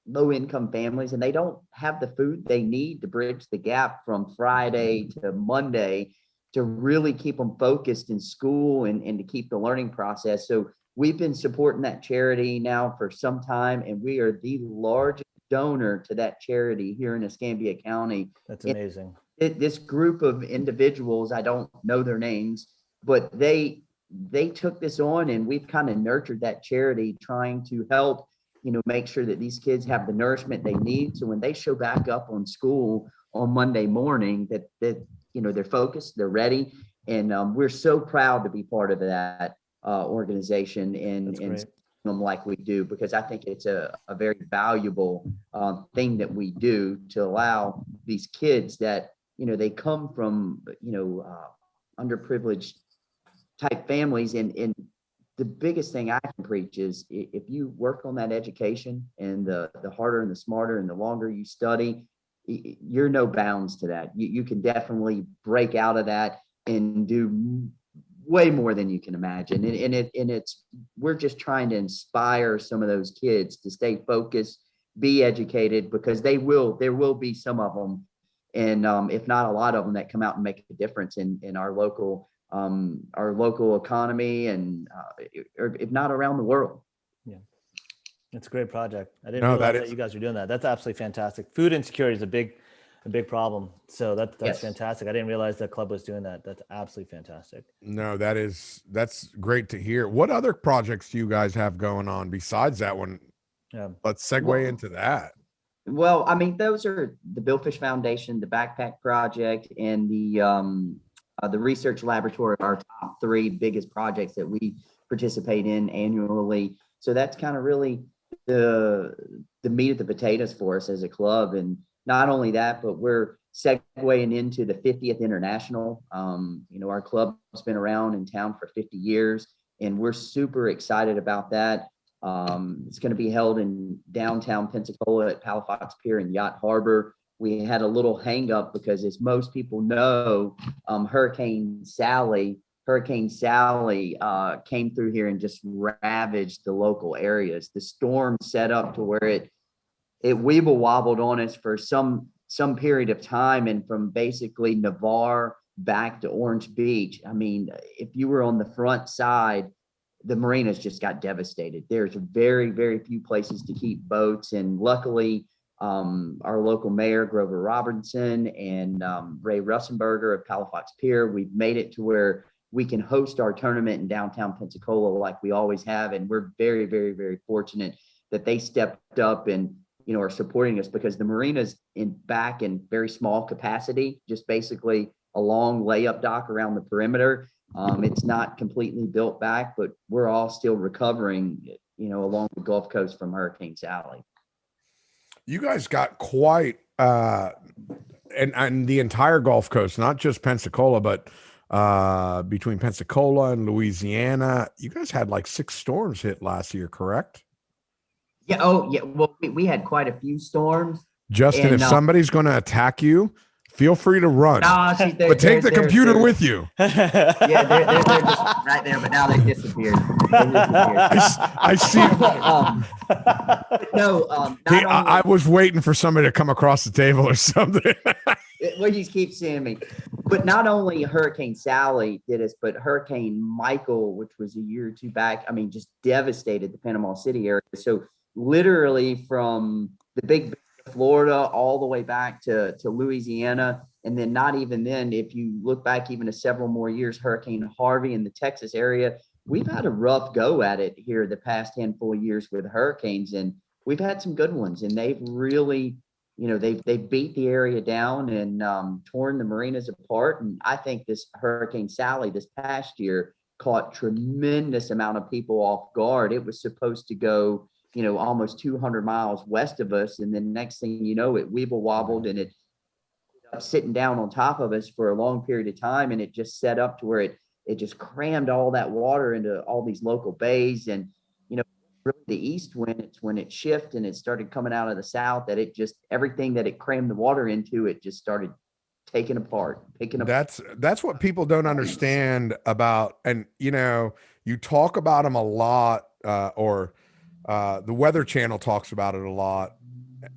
low income families, and they don't have the food they need to bridge the gap from Friday to Monday to really keep them focused in school and to keep the learning process. So we've been supporting that charity now for some time, and we are the largest donor to that charity here in Escambia County. That's amazing. This group of individuals, I don't know their names, but they took this on, and we've kind of nurtured that charity, trying to help make sure that these kids have the nourishment they need. So when they show back up on school on Monday morning, that they're focused, they're ready. And we're so proud to be part of that organization and them like we do, because I think it's a very valuable thing that we do to allow these kids that, they come from, underprivileged type families. And the biggest thing I can preach is, if you work on that education, and the harder and the smarter and the longer you study, you're no bounds to that. You can definitely break out of that and do way more than you can imagine. And we're just trying to inspire some of those kids to stay focused, be educated, because there will be some of them, and if not a lot of them, that come out and make a difference in our local economy, and or if not around the world. Yeah, it's a great project. I didn't realize that you guys were doing that. That's absolutely fantastic. Food insecurity is a big problem. So that's yes. Fantastic. I didn't realize that club was doing that. That's absolutely fantastic. No, that's great to hear. What other projects do you guys have going on besides that one? Yeah. Let's segue into that. Well, I mean, those are the Billfish Foundation, the Backpack Project, and the research laboratory are our top three biggest projects that we participate in annually. So that's kind of really the meat of the potatoes for us as a club. And not only that, but we're segueing into the 50th International. Our club's been around in town for 50 years, and we're super excited about that. It's going to be held in downtown Pensacola at Palafox Pier and Yacht Harbor. We had a little hang up because, as most people know, Hurricane Sally came through here and just ravaged the local areas. The storm set up to where it weeble wobbled on us for some period of time, and from basically Navarro back to Orange Beach. I mean, if you were on the front side, the marinas just got devastated. There's very, very few places to keep boats, and luckily, our local mayor, Grover Robertson, and Ray Russenberger of Palafox Pier, we've made it to where we can host our tournament in downtown Pensacola like we always have. And we're very, very, very fortunate that they stepped up and, are supporting us, because the marina's back in very small capacity, just basically a long layup dock around the perimeter. It's not completely built back, but we're all still recovering, along the Gulf Coast from Hurricane Sally. You guys got quite and the entire Gulf Coast, not just Pensacola, but between Pensacola and Louisiana, you guys had like 6 storms hit last year, correct? Yeah. Oh, yeah. Well, we had quite a few storms. Justin, if somebody's going to attack you, feel free to run. No, see, but take the computer with you. Yeah, they're just right there, but now they disappeared. I see. I was waiting for somebody to come across the table or something. Well, you keep seeing me. But not only Hurricane Sally did us, but Hurricane Michael, which was a year or two back, I mean, just devastated the Panama City area. So literally from the big Florida all the way back to Louisiana. And then not even then, if you look back even to several more years, Hurricane Harvey in the Texas area, we've had a rough go at it here the past handful of years with hurricanes. And we've had some good ones, and they've really, they've beat the area down and torn the marinas apart. And I think this Hurricane Sally this past year caught tremendous amount of people off guard. It was supposed to go, almost 200 miles west of us. And then next thing you know, it weeble wobbled and it ended up sitting down on top of us for a long period of time. And it just set up to where it just crammed all that water into all these local bays. And, really the east wind, it's when it shifted and it started coming out of the south that it just, everything that it crammed the water into, it just started taking apart, picking up. That's what people don't understand about, and, you talk about them a lot, or the Weather Channel talks about it a lot,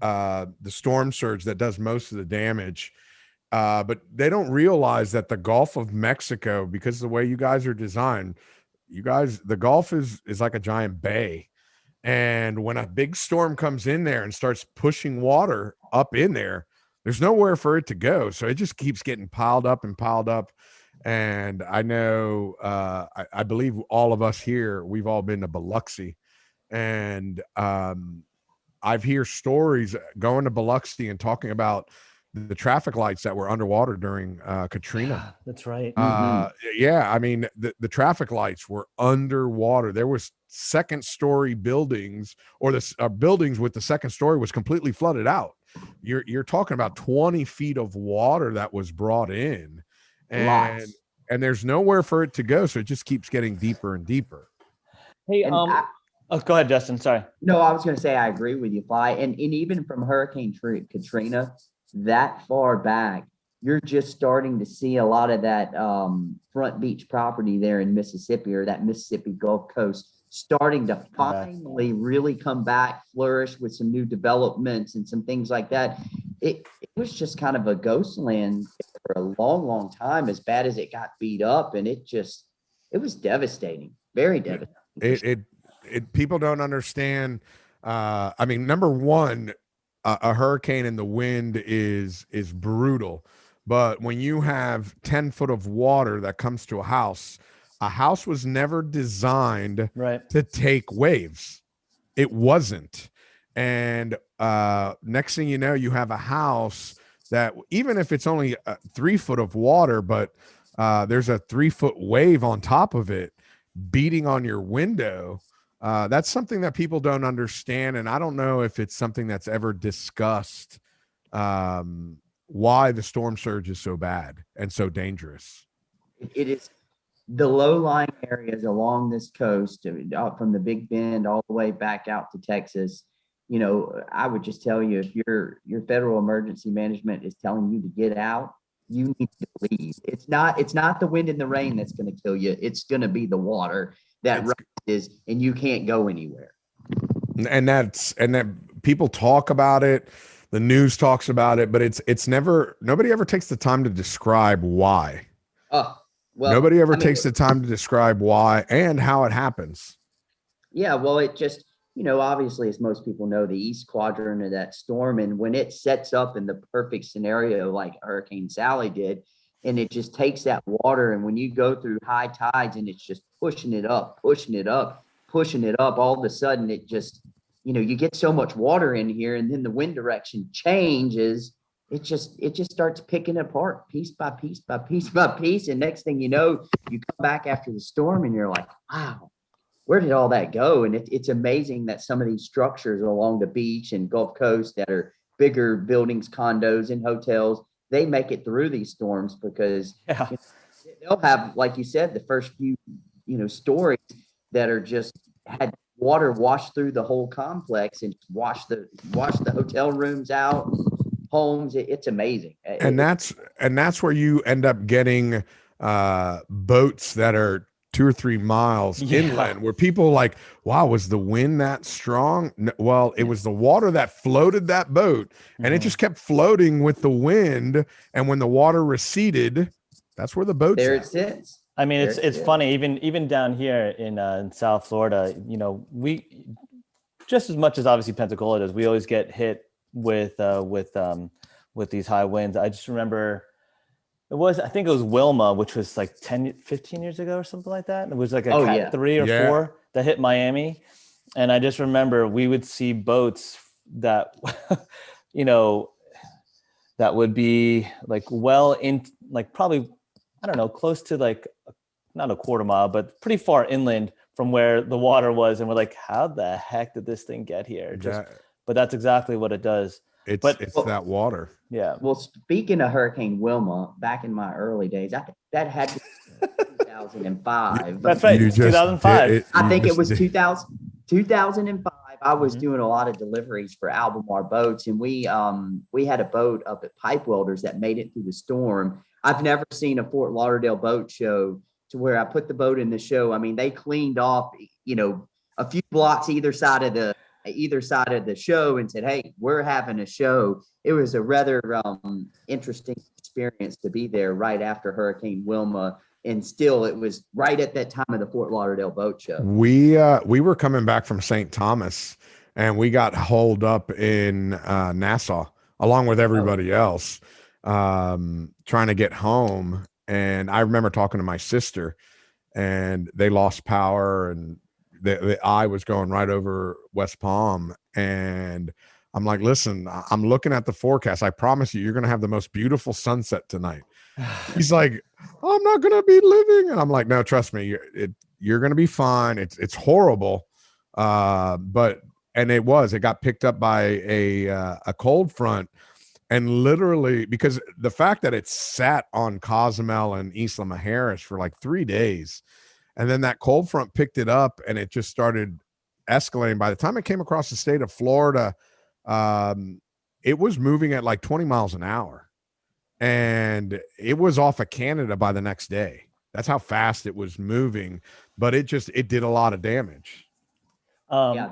the storm surge that does most of the damage. But they don't realize that the Gulf of Mexico, because of the way you guys are designed, the Gulf is like a giant bay. And when a big storm comes in there and starts pushing water up in there, there's nowhere for it to go. So it just keeps getting piled up and piled up. And I know, I believe all of us here, we've all been to Biloxi. And I've heard stories going to Biloxi and talking about the traffic lights that were underwater during Katrina. Yeah, that's right. Yeah, I mean the traffic lights were underwater. There was second story buildings, or the buildings with the second story was completely flooded out. You're talking about 20 feet of water that was brought in, and Lots. and there's nowhere for it to go, so it just keeps getting deeper and deeper. Hey, And oh, go ahead, Justin. Sorry. No, I was going to say I agree with you, Fly. And even from Hurricane Katrina, that far back, you're just starting to see a lot of that front beach property there in Mississippi, or that Mississippi Gulf Coast, starting to finally really come back, flourish with some new developments and some things like that. It was just kind of a ghost land for a long, long time, as bad as it got beat up. And it was devastating, very devastating. People don't understand. I mean, number one, a hurricane in the wind is brutal, but when you have 10 foot of water that comes to a house was never designed to take waves. It wasn't. And next thing you know, you have a house that, even if it's only 3 foot of water, but there's a 3 foot wave on top of it beating on your window. That's something that people don't understand. And I don't know if it's something that's ever discussed, why the storm surge is so bad and so dangerous. It is the low-lying areas along this coast, from the Big Bend all the way back out to Texas. I would just tell you, if your federal emergency management is telling you to get out, you need to leave. It's not the wind and the rain that's going to kill you. It's going to be the water that rises, and you can't go anywhere. And that people talk about it, the news talks about it, but it's never, nobody ever takes the time to describe why. Well, nobody ever takes the time to describe why and how it happens. Yeah, well, it just, obviously, as most people know, the east quadrant of that storm, and when it sets up in the perfect scenario like Hurricane Sally did, and it just takes that water, and when you go through high tides and it's just pushing it up, all of a sudden it just, you get so much water in here, and then the wind direction changes. It just starts picking apart piece by piece by piece by piece. And next thing you know, you come back after the storm and you're like, wow, where did all that go? And it's amazing that some of these structures along the beach and Gulf Coast that are bigger buildings, condos, and hotels, they make it through these storms, because they'll have, like you said, the first few, stories that are just had water wash through the whole complex and wash the hotel rooms out, homes. It's amazing. And that's where you end up getting boats that are 2 or 3 miles inland, where people like, wow, was the wind that strong? Well, it was the water that floated that boat, and it just kept floating with the wind. And when the water receded, that's where the boat's there at. it sits. I mean, it's funny, even down here in South Florida, we, just as much as obviously Pensacola does, we always get hit with these high winds. I just remember I think it was Wilma, which was like 15 years ago or something like that. It was like a Cat 3 or 4 that hit Miami. And I just remember we would see boats that, that would be like probably, I don't know, close to like, not a quarter mile, but pretty far inland from where the water was. And we're like, how the heck did this thing get here? But that's exactly what it does. It's that water. Yeah. Well, speaking of Hurricane Wilma, back in my early days, I think that had to be 2005. That's right. 2005. I think it was 2005. I was doing a lot of deliveries for Albemarle boats, and we had a boat up at Pipe Welders that made it through the storm. I've never seen a Fort Lauderdale boat show to where I put the boat in the show. I mean, they cleaned off, a few blocks either side of the show and said, hey, we're having a show. It was a rather interesting experience to be there right after Hurricane Wilma. And still, it was right at that time of the Fort Lauderdale boat show. We were coming back from St. Thomas, and we got holed up in Nassau along with everybody else, trying to get home. And I remember talking to my sister, and they lost power, and the eye was going right over West Palm. And I'm like, listen, I'm looking at the forecast. I promise you, you're going to have the most beautiful sunset tonight. He's like, I'm not going to be living. And I'm like, no, trust me, you're going to be fine. It's horrible. But it got picked up by a cold front. And literally, because the fact that it sat on Cozumel and Isla Mujeres for like 3 days, and then that cold front picked it up and it just started escalating. By the time it came across the state of Florida, it was moving at like 20 miles an hour. And it was off of Canada by the next day. That's how fast it was moving. But it did a lot of damage. Yeah,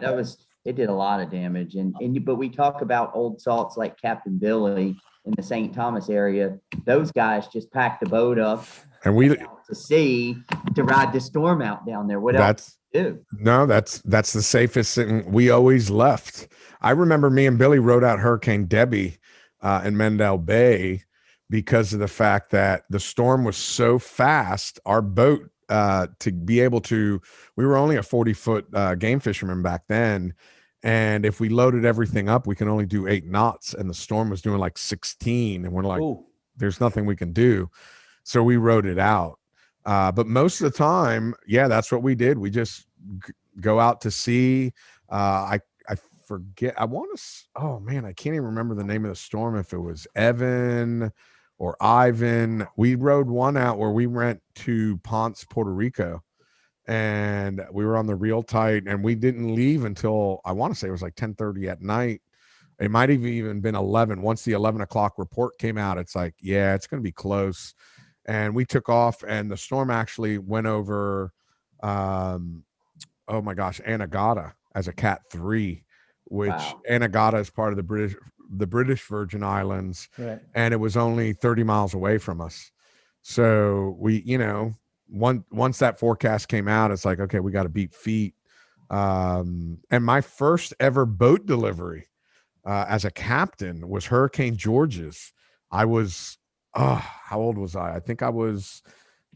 it did a lot of damage. But we talk about old salts like Captain Billy in the St. Thomas area. Those guys just packed the boat up and we out to sea to ride the storm out down there. What else do? No, that's the safest thing. We always left. I remember me and Billy rode out Hurricane Debbie in Mendel Bay because of the fact that the storm was so fast. Our boat to be able to, we were only a 40-foot game fisherman back then. And if we loaded everything up, we can only do 8 knots. And the storm was doing like 16. And we're like, ooh, there's nothing we can do. So we rode it out. But most of the time, yeah, that's what we did. We just go out to sea. I forget. I want to. Oh man, I can't even remember the name of the storm. If it was Evan or Ivan, we rode one out where we went to Ponce, Puerto Rico, and we were on the real tight, and we didn't leave until I want to say it was like 10:30 at night. It might have even been 11. Once the 11 o'clock report came out, it's like, yeah, it's going to be close. And we took off, and the storm actually went over, oh my gosh, Anegada as a Cat 3, which Anegada is part of the British Virgin Islands, right. And it was only 30 miles away from us. So we, once that forecast came out, it's like, okay, we got to beat feet. And my first ever boat delivery as a captain was Hurricane George's. I was, how old was I? I think I was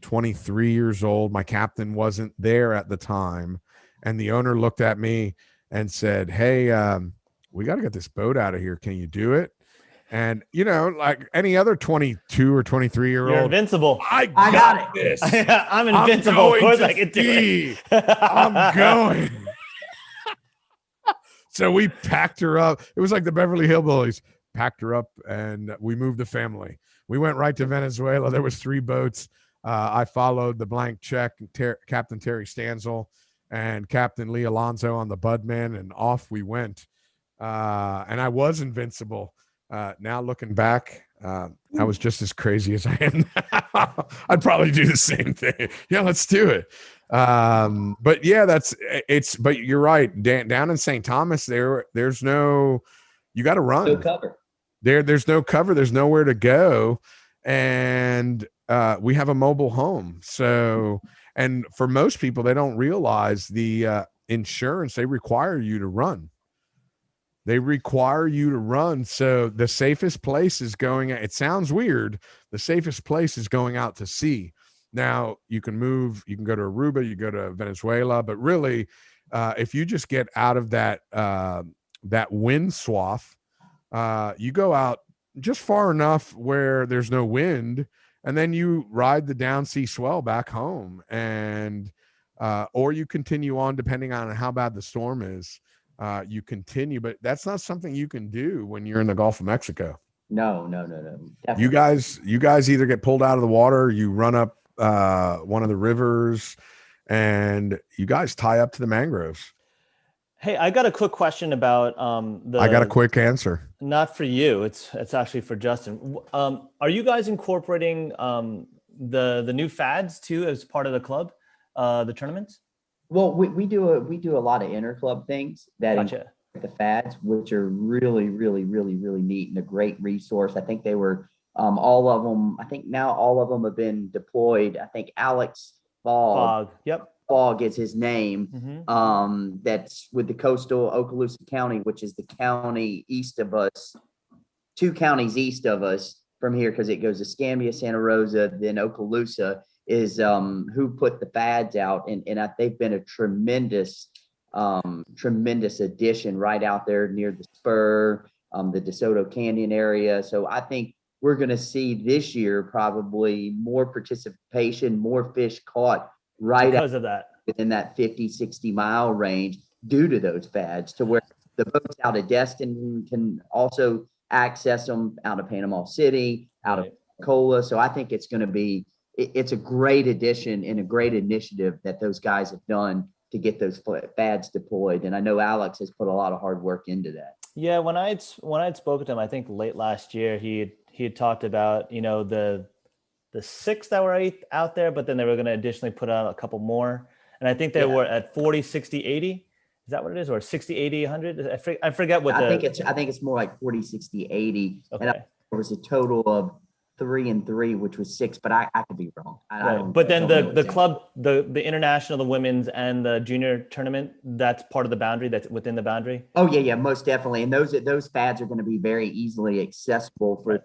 23 years old. My captain wasn't there at the time. And the owner looked at me and said, hey, we got to get this boat out of here. Can you do it? And, like any other 22 or 23-year-old, you're invincible. I got this. I'm invincible. Of course I can do it. I'm going. So we packed her up. It was like the Beverly Hillbillies. Packed her up, and we moved the family. We went right to Venezuela. There was 3 boats. I followed the blank check, Captain Terry Stanzel and Captain Lee Alonso on the Budman, and off we went. And I was invincible. Now looking back, I was just as crazy as I am now. I'd probably do the same thing. Yeah, let's do it. But yeah, but you're right. Down in St. Thomas, there's no, you got to run. No cover. There's no cover. There's nowhere to go. And we have a mobile home. So, and for most people, they don't realize the insurance, they require you to run. So the safest place is it sounds weird. The safest place is going out to sea. Now you can go to Aruba, you go to Venezuela, but really, if you just get out of that wind swath, you go out just far enough where there's no wind, and then you ride the downsea swell back home, and or you continue on depending on how bad the storm is. You continue, but that's not something you can do when you're in the Gulf of Mexico. No. Definitely. You guys either get pulled out of the water, or you run up one of the rivers, and you guys tie up to the mangroves. Hey, I got a quick question about I got a quick answer. Not for you. It's actually for Justin. Are you guys incorporating the new fads too as part of the club, the tournaments? Well, we do a lot of inter-club things that Gotcha. The fads, which are really, really, really, really neat and a great resource. I think they were all of them. I think now all of them have been deployed. I think Alex Fogg. Yep. Fogg is his name. Mm-hmm. That's with the coastal Okaloosa County, which is the county east of us, 2 counties east of us from here, because it goes to Escambia, Santa Rosa, then Okaloosa. is who put the fads out, and they've been a tremendous addition right out there near the spur, the DeSoto Canyon area. So I think we're going to see this year probably more participation, more fish caught right because of that within that 50, 60-mile range due to those fads, to where the boats out of Destin can also access them out of Panama City, out of Pensacola. So I think it's going to be, it's a great addition and a great initiative that those guys have done to get those fads deployed. And I know Alex has put a lot of hard work into that. Yeah, when I'd spoken to him, I think late last year, he had talked about, you know, the 6 that were out there, but then they were going to additionally put out a couple more. And I think they were at 40, 60, 80. Is that what it is? Or 60, 80, 100? I forget what I think it's more like 40, 60, 80. Okay. And there was a total of 3 and 3, which was 6, but I could be wrong. But then the club, the international, the women's and the junior tournament, that's part of the boundary, that's within the boundary. Oh yeah, most definitely. And those fads are going to be very easily accessible for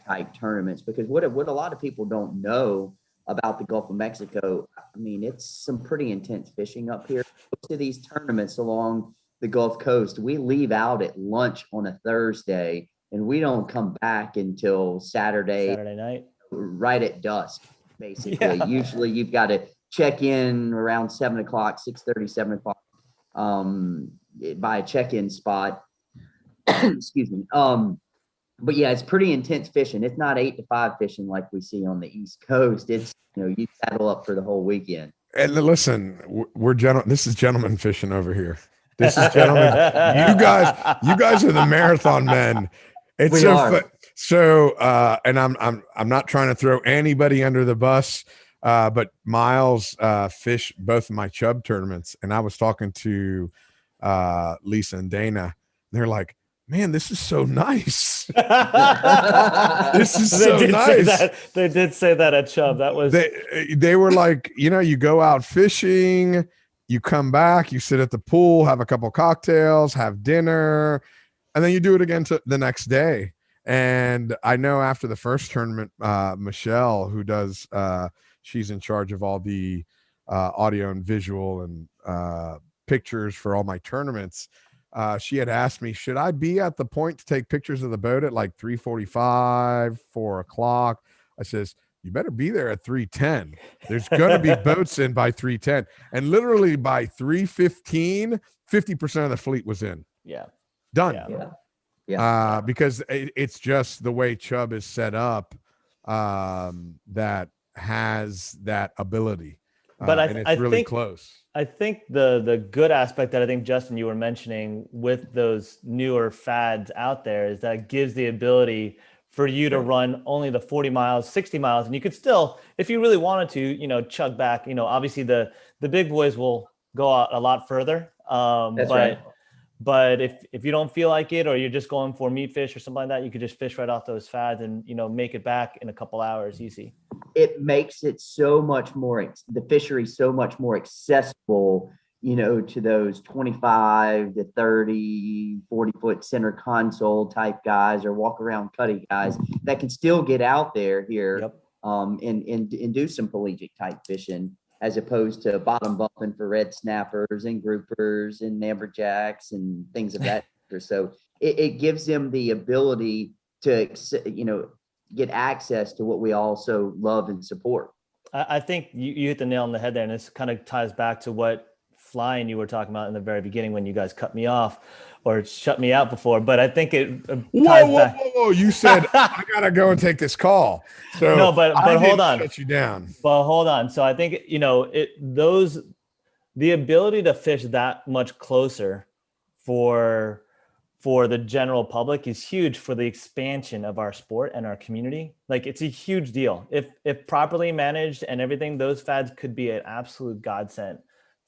type tournaments, because what a lot of people don't know about the Gulf of Mexico, I mean, it's some pretty intense fishing up here. Most of these tournaments along the Gulf Coast, we leave out at lunch on a Thursday, and we don't come back until Saturday night, right at dusk, basically. Yeah. Usually you've got to check in around 7 o'clock, 6:30, 7 o'clock, by a check-in spot. Excuse me. But yeah, it's pretty intense fishing. It's not 8 to 5 fishing like we see on the East Coast. It's, you know, you saddle up for the whole weekend. And listen, we're this is gentleman fishing over here. This is gentlemen. you guys are the marathon men. It's and I'm not trying to throw anybody under the bus, but Miles fished both of my chub tournaments, and I was talking to Lisa and Dana. They're like, man, this is so nice. This is so nice. They did say that at Chubb. That was they were like, you know, you go out fishing, you come back, you sit at the pool, have a couple cocktails, have dinner, and then you do it again the next day. And I know after the first tournament, Michelle, who does, she's in charge of all the audio and visual and pictures for all my tournaments. She had asked me, should I be at the point to take pictures of the boat at like 3:45, 4 o'clock? I says, you better be there at 3:10. There's going to be boats in by 3:10. And literally by 3:15, 50% of the fleet was in. Yeah. Done. Yeah. Because it's just the way Chubb is set up that has that ability. But and it's really think, close. I think the good aspect that I think, Justin, you were mentioning with those newer fads out there is that it gives the ability for you to run only the 40 miles, 60 miles, and you could still, if you really wanted to, you know, chug back. You know, obviously the big boys will go out a lot further. But if you don't feel like it, or you're just going for meat fish or something like that, you could just fish right off those fads and, you know, make it back in a couple hours easy. It makes it so much more, the fishery so much more accessible, you know, to those 25 to 30, 40-foot center console type guys or walk around cutty guys that can still get out there here and do some pelagic type fishing, as opposed to bottom bumping for red snappers and groupers and amberjacks and things of that nature. So it gives them the ability to, you know, get access to what we also love and support. I think you hit the nail on the head there, and this kind of ties back to what flying you were talking about in the very beginning when you guys cut me off or shut me out before. But I think it ties back. Whoa! You said I gotta go and take this call. So no, but hold on. Shut you down. But hold on. So I think, you know, the ability to fish that much closer for the general public is huge for the expansion of our sport and our community. Like, it's a huge deal. If properly managed and everything, those fads could be an absolute godsend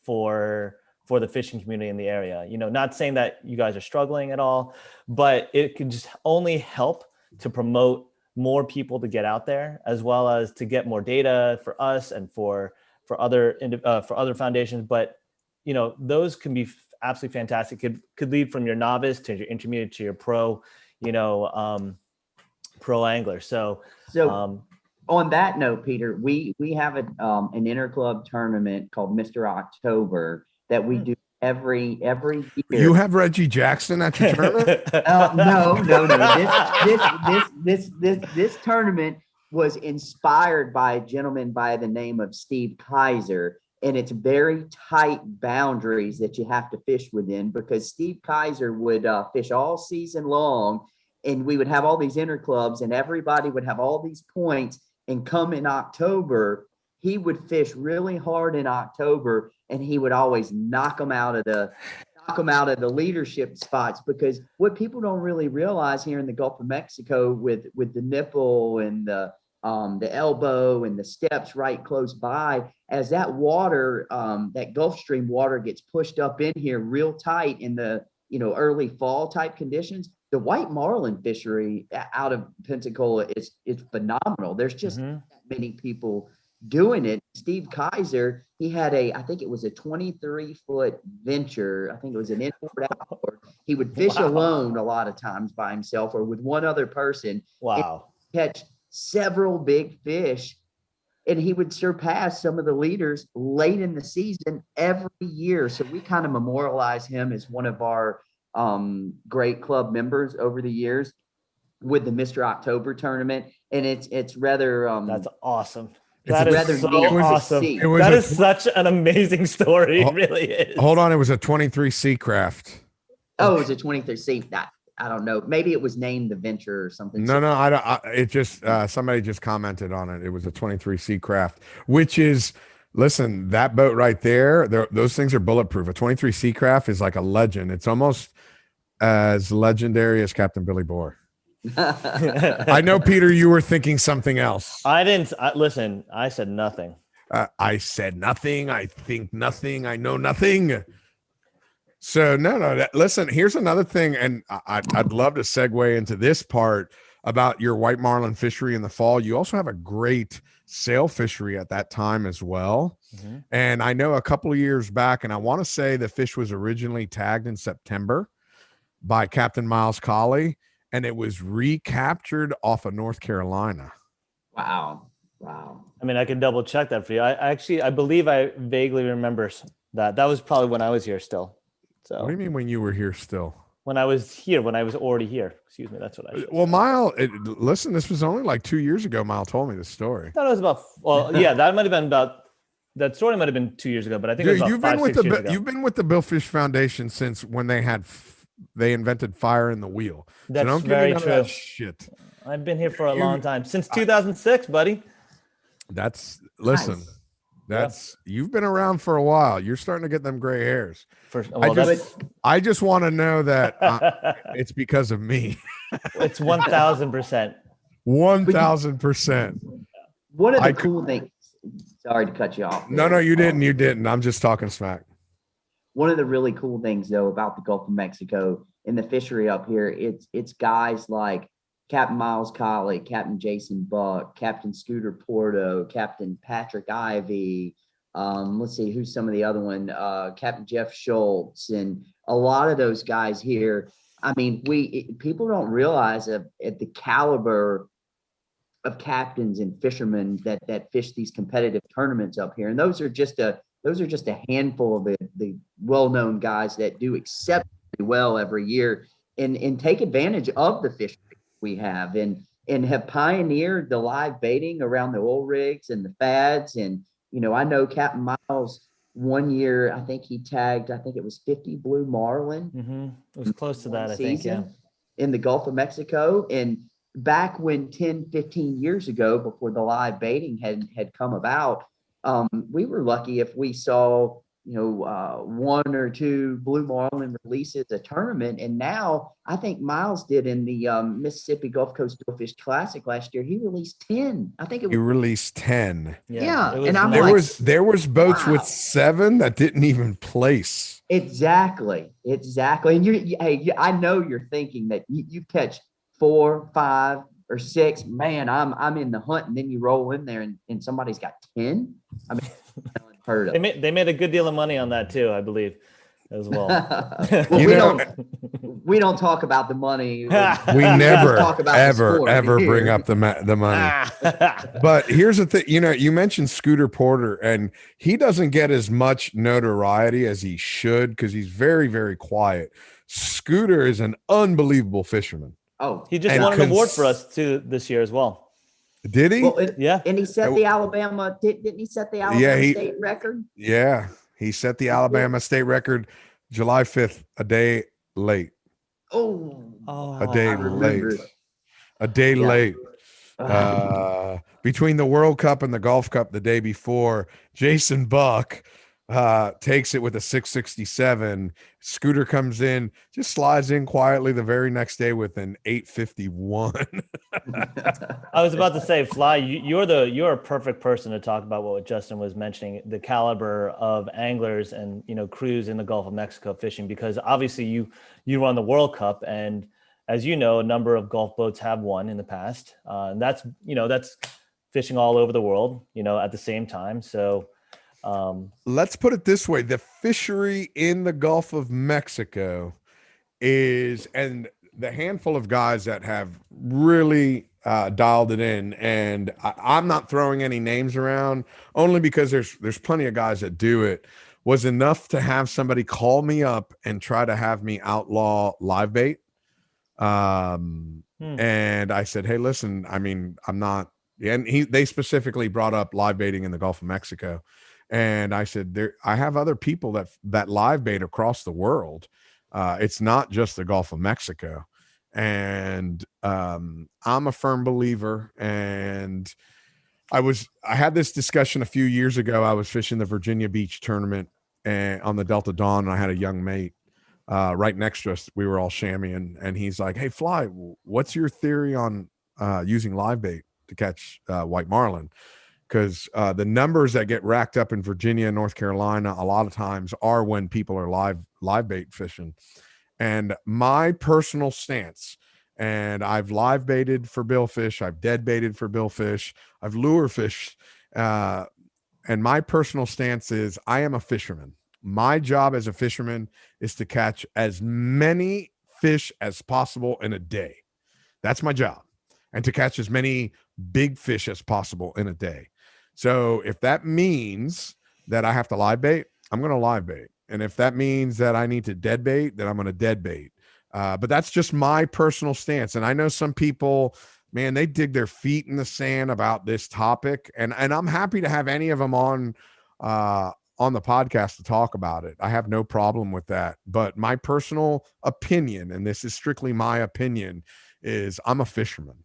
for the fishing community in the area. You know, not saying that you guys are struggling at all, but it can just only help to promote more people to get out there, as well as to get more data for us and for other foundations. But, you know, those can be absolutely fantastic. Could lead from your novice to your intermediate to your pro, you know, pro angler. So On that note, Peter, we have an interclub tournament called Mr. October that we do every year. You have Reggie Jackson at your tournament? No. This tournament was inspired by a gentleman by the name of Steve Kaiser, and it's very tight boundaries that you have to fish within, because Steve Kaiser would fish all season long, and we would have all these interclubs, and everybody would have all these points. And come in October, he would fish really hard in October, and he would always knock them out of the leadership spots, because what people don't really realize here in the Gulf of Mexico with the nipple and the elbow and the steps right close by, as that water, that Gulf Stream water gets pushed up in here real tight in the early fall type conditions. The white marlin fishery out of Pensacola is phenomenal. There's just not many people doing it. Steve Kaiser, he had I think it was a 23-foot venture. I think it was an inboard-outboard. He would fish alone a lot of times by himself or with one other person. Wow. Catch several big fish, and he would surpass some of the leaders late in the season every year. So we kind of memorialize him as one of our great club members over the years with the Mr. October tournament. And it's rather that's awesome. It's that is rather so neat awesome. to see. That is such an amazing story. It really is. Hold on, it was a 23 Seacraft. Oh, it was a 23 seat. I don't know. Maybe it was named the Venture or something. No, I don't. It just somebody just commented on it. It was a 23 Seacraft, which is, listen, that boat right there. Those things are bulletproof. A 23 Seacraft is like a legend. It's almost as legendary as Captain Billy Bohr. I know, Peter, you were thinking something else. I didn't listen. I said nothing. I said nothing. I think nothing. I know nothing. So no. Listen, here's another thing, and I'd love to segue into this part about your white marlin fishery in the fall. You also have a great sail fishery at that time as well. Mm-hmm. And I know a couple of years back, and I want to say the fish was originally tagged in September by Captain Miles Colley, and it was recaptured off of North Carolina. Wow. I mean, I can double check that for you. I believe I vaguely remember that. That was probably when I was here still. So what do you mean when you were here still? When I was already here. Excuse me. That's what I should Well, say. Mile, listen, this was only like 2 years ago. Mile told me this story. I thought it was that story might have been 2 years ago, but I think it was about 5-6 years ago. You've been with the Billfish Foundation since when they invented fire in the wheel. That's so don't very give me true. That shit. I've been here for a long time, since 2006, buddy. Listen. You've been around for a while. You're starting to get them gray hairs. I just want to know that it's because of me. It's 1,000%. 1,000%. One of the cool things. Sorry to cut you off. No, you didn't. You didn't. I'm just talking smack. One of the really cool things, though, about the Gulf of Mexico and the fishery up here, it's guys like Captain Miles Colley, Captain Jason Buck, Captain Scooter Porto, Captain Patrick Ivy. Let's see, who's some of the other one? Captain Jeff Schultz, and a lot of those guys here. I mean, people don't realize at the caliber of captains and fishermen that fish these competitive tournaments up here, and those are just a handful of the well-known guys that do exceptionally well every year and take advantage of the fishery we have and have pioneered the live baiting around the oil rigs and the fads. And, I know Captain Miles one year, I think he tagged, it was 50 blue marlin. Mm-hmm. It was close to that, I think, yeah. In the Gulf of Mexico. And back when 10, 15 years ago, before the live baiting had come about, we were lucky if we saw, one or two blue marlin releases a tournament. And now I think Miles did in the Mississippi Gulf Coast Billfish Classic last year. He released 10. I think he released 10. Yeah. And I'm there was boats with 7 that didn't even place. Exactly. And I know you're thinking that you catch 4, 5, or 6. Man, I'm in the hunt, and then you roll in there and somebody's got 10. I mean, unheard of. They made a good deal of money on that too, I believe. as well. Well, You know, we don't talk about the money. we just never, talk about the sport ever bring here. up the money. But here's the thing, you know, you mentioned Scooter Porter, and he doesn't get as much notoriety as he should because he's very, very quiet. Scooter is an unbelievable fisherman. Oh, He just And won an award for us too this year as well. Did he? well, Yeah. and he set the Alabama. Didn't he set the Alabama state record? Yeah, he set the Alabama state record July 5th, a day late. Oh, A day I remember late. it. A day Yeah. late. Between the World Cup and the Golf Cup the day before, Jason Buck takes it with a 667. Scooter comes in, just slides in quietly the very next day with an 851. I was about to say, Fly, you're a perfect person to talk about what Justin was mentioning, the caliber of anglers and, you know, crews in the Gulf of Mexico fishing, because obviously you run the World Cup, and as you know, a number of Gulf boats have won in the past. And that's fishing all over the world, you know, at the same time. So Let's put it this way. The fishery in the Gulf of Mexico is, and the handful of guys that have really dialed it in, and I'm not throwing any names around only because there's plenty of guys that do it, was enough to have somebody call me up and try to have me outlaw live bait. And I said, hey, listen, I mean, I'm not, and they specifically brought up live baiting in the Gulf of Mexico. And I said, I have other people that live bait across the world. It's not just the Gulf of Mexico. And I'm a firm believer. And I had this discussion a few years ago. I was fishing the Virginia Beach tournament and on the Delta Dawn, and I had a young mate right next to us. We were all chamoying, and he's like, hey, Fly, what's your theory on using live bait to catch white marlin? Because the numbers that get racked up in Virginia and North Carolina a lot of times are when people are live bait fishing. And my personal stance, and I've live baited for billfish, I've dead baited for billfish, I've lure fished, and my personal stance is I am a fisherman. My job as a fisherman is to catch as many fish as possible in a day. That's my job. And to catch as many big fish as possible in a day. So if that means that I have to live bait, I'm going to live bait. And if that means that I need to dead bait, then I'm going to dead bait. But that's just my personal stance. And I know some people, man, they dig their feet in the sand about this topic. And I'm happy to have any of them on the podcast to talk about it. I have no problem with that. But my personal opinion, and this is strictly my opinion, is I'm a fisherman.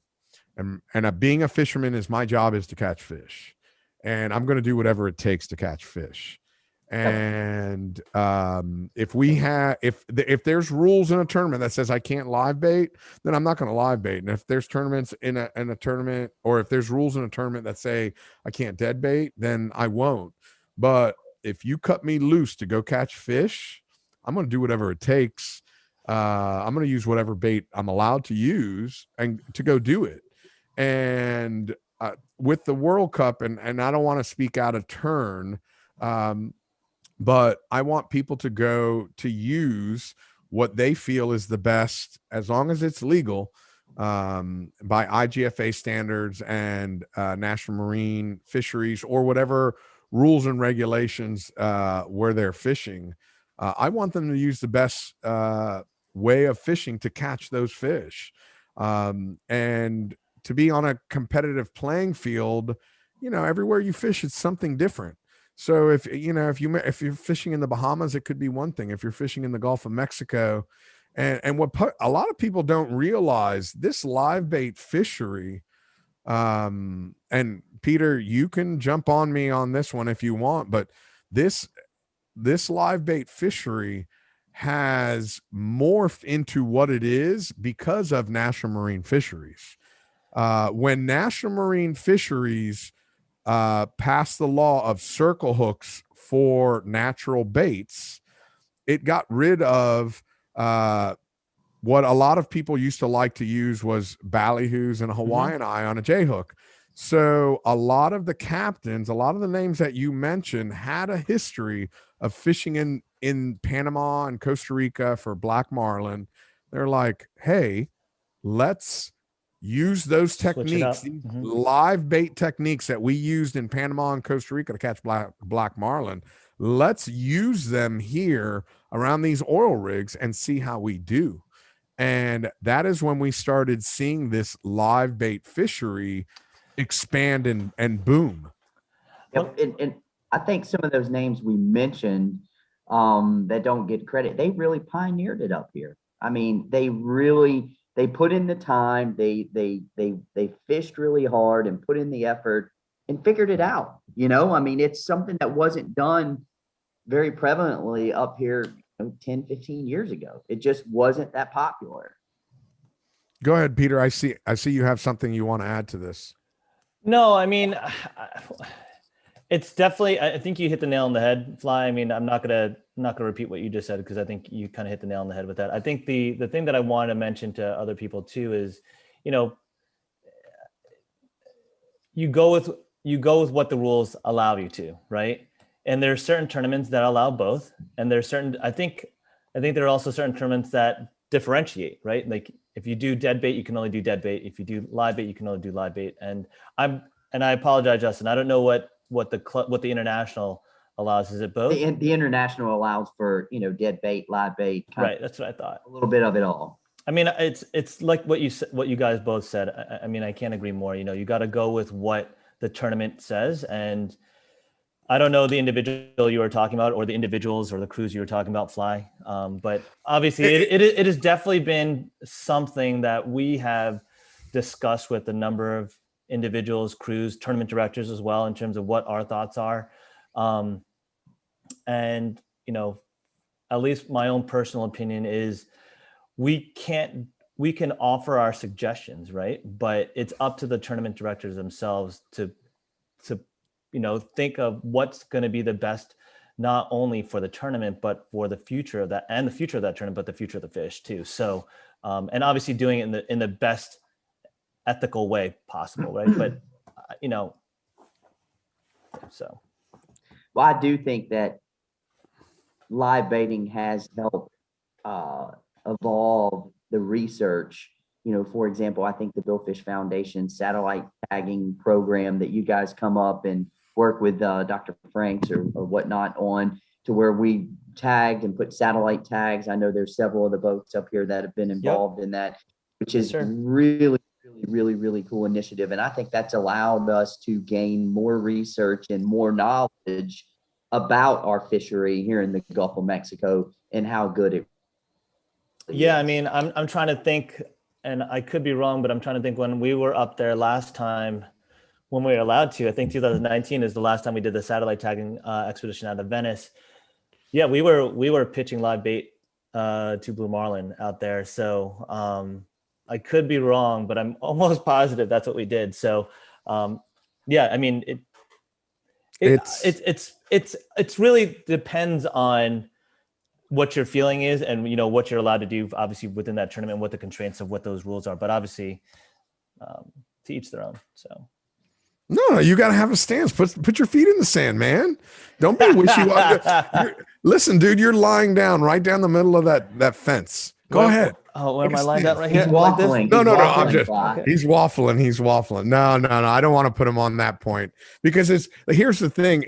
And being a fisherman is my job is to catch fish. And I'm going to do whatever it takes to catch fish. And if there's rules in a tournament that says I can't live bait, then I'm not going to live bait. And if there's tournaments in a tournament, or if there's rules in a tournament that say I can't dead bait, then I won't. But if you cut me loose to go catch fish, I'm going to do whatever it takes. I'm going to use whatever bait I'm allowed to use and to go do it. And with the World Cup, and I don't want to speak out of turn, but I want people to go to use what they feel is the best, as long as it's legal, by IGFA standards and National Marine Fisheries, or whatever rules and regulations where they're fishing. I want them to use the best way of fishing to catch those fish. And to be on a competitive playing field, you know, everywhere you fish, it's something different. So if you're fishing in the Bahamas, it could be one thing. If you're fishing in the Gulf of Mexico, and what a lot of people don't realize, this live bait fishery, and Peter, you can jump on me on this one if you want, but this live bait fishery has morphed into what it is because of National Marine Fisheries. When National Marine Fisheries passed the law of circle hooks for natural baits, it got rid of what a lot of people used to like to use was ballyhoos and a Hawaiian eye on a J hook. So a lot of the captains, a lot of the names that you mentioned had a history of fishing in in Panama and Costa Rica for black marlin. They're like, hey, let's use those Switch it techniques, up. these Mhm. live bait techniques that we used in Panama and Costa Rica to catch black marlin. Let's use them here around these oil rigs and see how we do. And that is when we started seeing this live bait fishery expand and boom. Yep. And I think some of those names we mentioned that don't get credit, they really pioneered it up here. I mean, they put in the time, they fished really hard and put in the effort and figured it out. I mean, it's something that wasn't done very prevalently up here 10, 15 years ago. It just wasn't that popular. Go ahead, Peter. I see you have something you want to add to this. No, I mean, it's definitely, I think you hit the nail on the head, Fly. I mean, I'm not gonna repeat what you just said, because I think you kind of hit the nail on the head with that. I think the thing that I want to mention to other people too is, you go with what the rules allow you to, right? And there are certain tournaments that allow both, and there's certain, I think there are also certain tournaments that differentiate, right? Like if you do dead bait, you can only do dead bait. If you do live bait, you can only do live bait. And I apologize, Justin, I don't know what the international allows. Is it both? The international allows for dead bait, live bait, right? That's what I thought. A little bit of it all. I mean, it's like what you guys both said. I mean, I can't agree more. You got to go with what the tournament says, and I don't know the individual you were talking about, or the individuals or the crews you were talking about, Fly. But obviously, it has definitely been something that we have discussed with a number of individuals, crews, tournament directors as well, in terms of what our thoughts are. And at least my own personal opinion is we can offer our suggestions, right? But it's up to the tournament directors themselves to think of what's going to be the best, not only for the tournament, but for the future of that, and the future of that tournament, but the future of the fish too. So, and obviously doing it in the best ethical way possible, right? But so. Well, I do think that live baiting has helped evolve the research. For example, I think the Billfish Foundation satellite tagging program that you guys come up and work with Dr. Franks or whatnot on, to where we tagged and put satellite tags. I know there's several of the boats up here that have been involved in that, which is really cool initiative. And I think that's allowed us to gain more research and more knowledge about our fishery here in the Gulf of Mexico and how good it really is. I mean, I'm trying to think, and I could be wrong, but I'm trying to think when we were up there last time, when we were allowed to. I think 2019 is the last time we did the satellite tagging expedition out of Venice. Yeah, we were pitching live bait to blue marlin out there. So I could be wrong, but I'm almost positive that's what we did. So I mean, it's really depends on what your feeling is, and what you're allowed to do, obviously within that tournament, what the constraints of what those rules are. But obviously, to each their own. So. No, you got to have a stance. Put your feet in the sand, man. Don't be wishy-washy. Listen, dude, you're lying down right down the middle of that fence. Go ahead. Oh, where am I lying down? Right here? He's waffling. No. I'm just. He's waffling. He's waffling. No. I don't want to put him on that point, because here's the thing.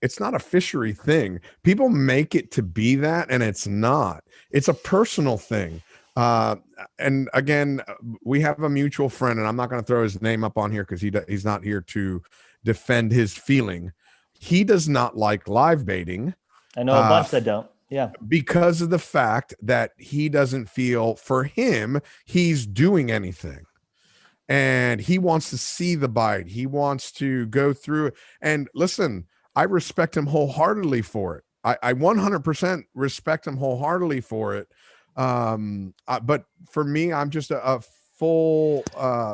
It's not a fishery thing. People make it to be that, and it's not. It's a personal thing. And again, we have a mutual friend, and I'm not going to throw his name up on here because he's not here to defend his feeling. He does not like live baiting. I know a bunch that don't. Yeah. Because of the fact that he doesn't feel, for him, he's doing anything. And he wants to see the bite. He wants to go through it. And listen, I respect him wholeheartedly for it. I 100% respect him wholeheartedly for it. But for me, I'm just a full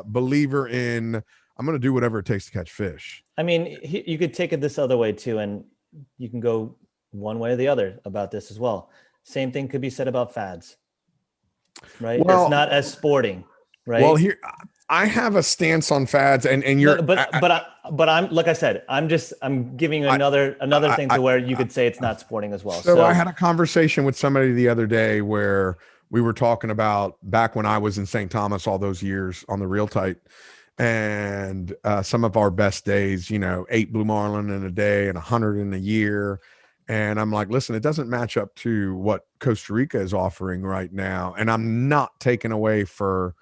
believer in, I'm going to do whatever it takes to catch fish. I mean, you could take it this other way too, and you can go one way or the other about this as well. Same thing could be said about fads, right? Well, it's not as sporting, right? Well, here, I have a stance on fads, and you're, No, but I'm like I said, I'm giving you another thing to where you could say it's not sporting as well. So I had a conversation with somebody the other day where we were talking about back when I was in St. Thomas all those years on the Real Tight, and some of our best days, 8 Blue Marlin in a day and 100 in a year. And I'm like, listen, it doesn't match up to what Costa Rica is offering right now. And I'm not taking away from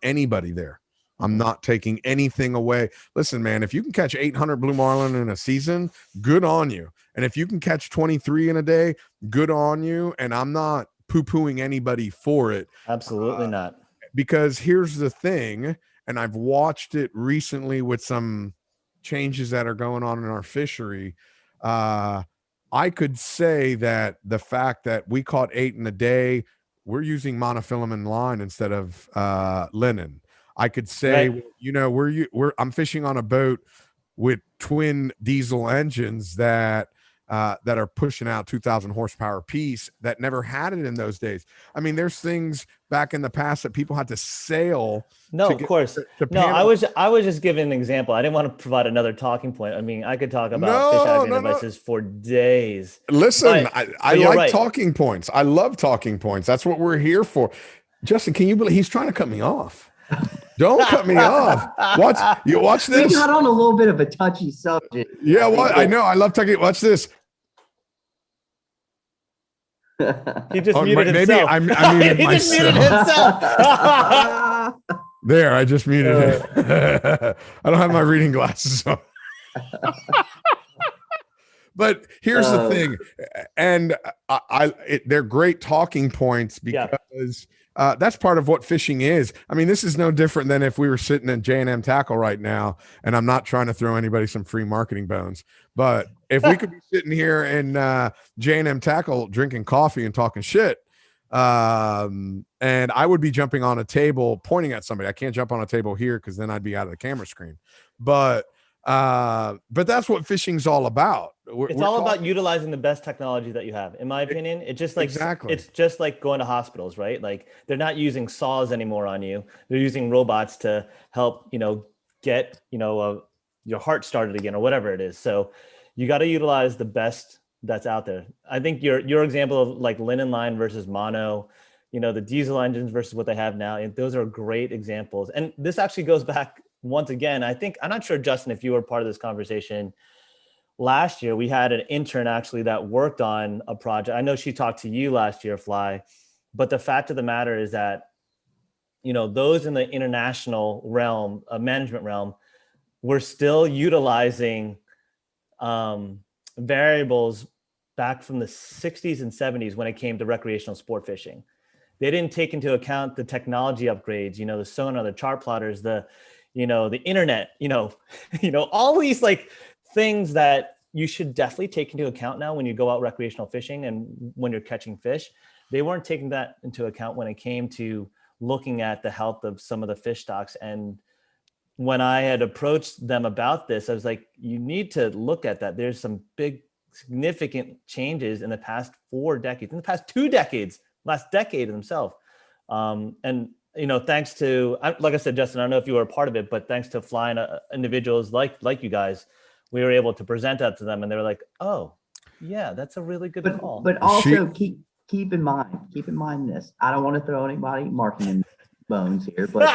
anybody there. I'm not taking anything away. Listen, man, if you can catch 800 Blue Marlin in a season, good on you. And if you can catch 23 in a day, good on you. And I'm not poo-pooing anybody for it. Absolutely not. Because here's the thing, and I've watched it recently with some changes that are going on in our fishery. I could say that the fact that we caught 8 in a day, we're using monofilament line instead of linen. I could say, right. I'm fishing on a boat with twin diesel engines that are pushing out 2,000 horsepower piece that never had it in those days. I mean, there's things back in the past that people had to sail. No, of course. No, I was just giving an example. I didn't want to provide another talking point. I mean, I could talk about fish aggregate devices for days. Listen, I like talking points. I love talking points. That's what we're here for. Justin, can you believe he's trying to cut me off? Don't cut me off. Watch this. We got on a little bit of a touchy subject. Yeah, I know. I love talking. Watch this. He just muted himself. Maybe I muted he myself. Just muted himself. There, I just muted it. I don't have my reading glasses on. But here's the thing, and they're great talking points because that's part of what fishing is. I mean, this is no different than if we were sitting in J&M Tackle right now, and I'm not trying to throw anybody some free marketing bones, but if we could be sitting here in J&M Tackle drinking coffee and talking shit, and I would be jumping on a table pointing at somebody. I can't jump on a table here because then I'd be out of the camera screen. But that's what fishing's all about. It's all about utilizing the best technology that you have. In my opinion, it's just like It's just like going to hospitals, right? Like they're not using saws anymore on you. They're using robots to help, get, your heart started again or whatever it is. So you got to utilize the best that's out there. I think your example of like linen line versus mono, the diesel engines versus what they have now, and those are great examples. And this actually goes back once again. I'm not sure, Justin, if you were part of this conversation. Last year, we had an intern actually that worked on a project. I know she talked to you last year, Fly, but the fact of the matter is that, those in the international realm, management realm, were still utilizing variables back from the 60s and 70s when it came to recreational sport fishing. They didn't take into account the technology upgrades, the sonar, the chart plotters, the internet, all these like things that you should definitely take into account now when you go out recreational fishing and when you're catching fish. They weren't taking that into account when it came to looking at the health of some of the fish stocks. And when I had approached them about this, I was like, you need to look at that. There's some big, significant changes in the past 4 decades, in the past 2 decades, last decade themselves. And thanks to, like I said, Justin, I don't know if you were a part of it, but thanks to flying individuals like you guys, we were able to present that to them, and they were like, "Oh, yeah, that's a really good call." But also keep in mind this. I don't want to throw anybody marketing bones here, but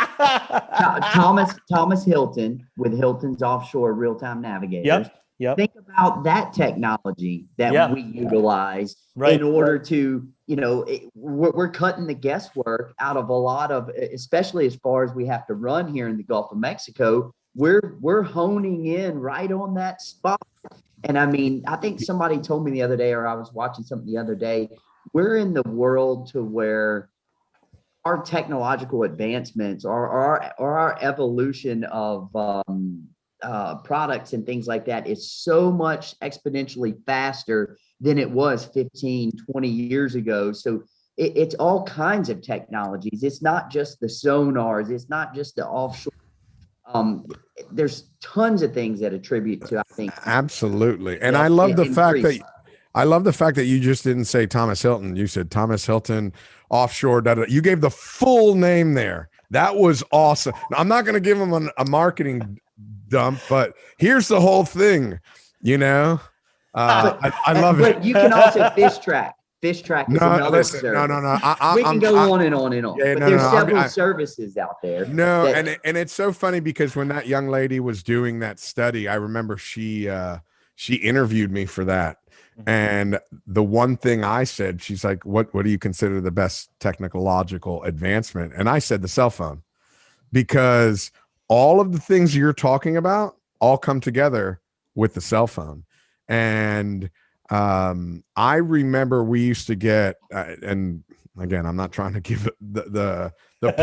Thomas Hilton with Hilton's Offshore Real-Time Navigators. Yep. Think about that technology that we utilize in order to, we're cutting the guesswork out of a lot of, especially as far as we have to run here in the Gulf of Mexico. We're honing in right on that spot. And I mean, I think somebody told me the other day, or I was watching something the other day, we're in the world to where our technological advancements or our evolution of products and things like that is so much exponentially faster than it was 15, 20 years ago. So it's all kinds of technologies. It's not just the sonars. It's not just the offshore. There's tons of things that attribute to, I think. Absolutely. And I love the fact that you just didn't say Thomas Hilton. You said Thomas Hilton Offshore. You gave the full name there. That was awesome. Now, I'm not going to give him a marketing dump, but here's the whole thing. You know, I love it. But you can also fish track. Fish track is No, another listen, service. no. We can go on and on and on. Yeah, but no, there's no. several services out there. No, that, and it's so funny because when that young lady was doing that study, I remember she interviewed me for that. And the one thing I said, she's like, what do you consider the best technological advancement? And I said the cell phone, because all of the things you're talking about all come together with the cell phone. And I remember we used to get, and again, I'm not trying to give the point.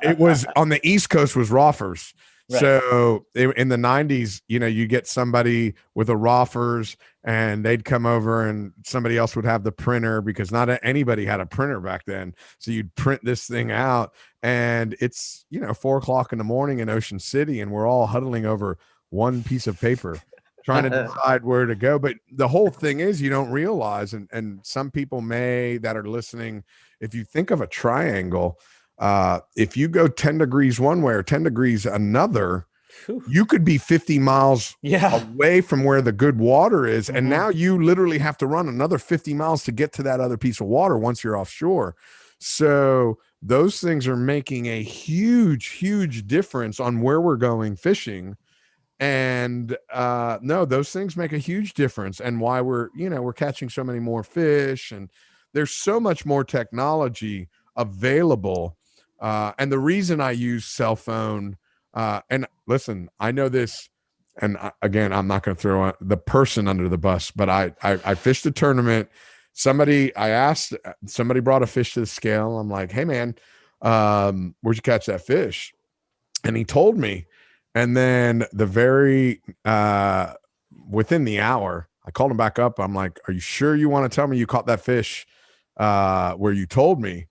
It was on the East Coast was Roffers. Right. So in the 90s, you know, you get somebody with a Roffers and they'd come over and somebody else would have the printer, because not anybody had a printer back then. So you'd print this thing out, and it's, you know, 4:00 in the morning in Ocean City, and we're all huddling over one piece of paper trying to decide where to go. But the whole thing is, you don't realize, and some people may that are listening, if you think of a triangle, if you go 10 degrees one way or 10 degrees another, you could be 50 miles away from where the good water is. And now you literally have to run another 50 miles to get to that other piece of water once you're offshore. So those things are making a huge difference on where we're going fishing. And no, those things make a huge difference, and why we're catching so many more fish, and there's so much more technology available. And the reason I use cell phone, and listen, I know this, and again, I'm not going to throw the person under the bus, but I fished a tournament. I asked somebody brought a fish to the scale. I'm like, hey man, where'd you catch that fish? And he told me. And then within the hour, I called him back up. I'm like, are you sure you want to tell me you caught that fish where you told me?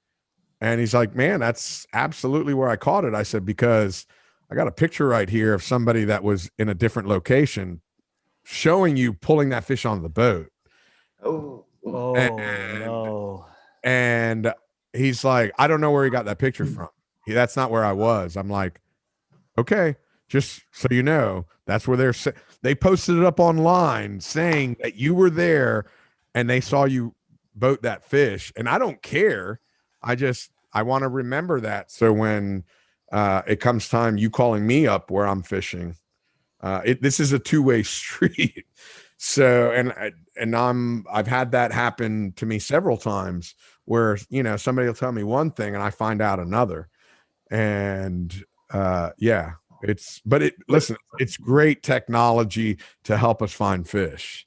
And he's like, man, that's absolutely where I caught it. I said, because I got a picture right here of somebody that was in a different location showing you pulling that fish on the boat. Oh, no. And he's like, I don't know where he got that picture from. That's not where I was. I'm like, okay, just so you know, that's where they posted it up online saying that you were there and they saw you boat that fish. And I don't care. I want to remember that. So when it comes time you calling me up where I'm fishing, this is a two-way street. So, I've had that happen to me several times where, you know, somebody will tell me one thing and I find out another. And listen, it's great technology to help us find fish.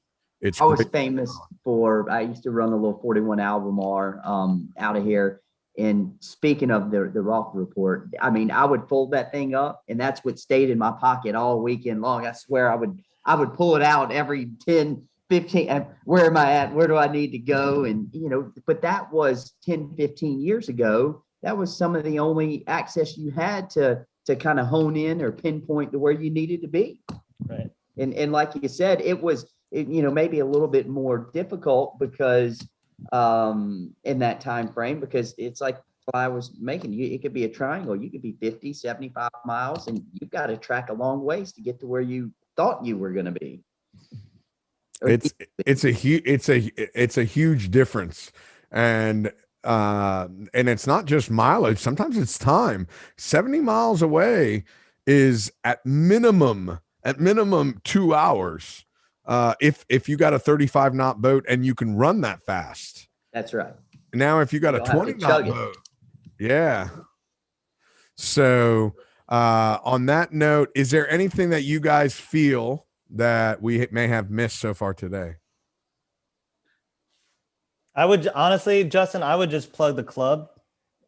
I was famous for, I used to run a little 41 Albemarle out of here. And speaking of the Roth report, I mean, I would fold that thing up, and that's what stayed in my pocket all weekend long. I swear I would pull it out every 10, 15. Where am I at? Where do I need to go? And, you know, but that was 10, 15 years ago. That was some of the only access you had to kind of hone in or pinpoint to where you needed to be. Right. And like you said, it was, you know, maybe a little bit more difficult because in that time frame, because it's like I was making you, it could be a triangle. You could be 50, 75 miles, and you've got to track a long ways to get to where you thought you were going to be. It's a huge difference. And it's not just mileage. Sometimes it's time. 70 miles away is at minimum 2 hours. If you got a 35 knot boat and you can run that fast. That's right. Now, if you got a 20 knot boat, yeah. So, on that note, is there anything that you guys feel that we may have missed so far today? I would honestly, Justin, I would just plug the club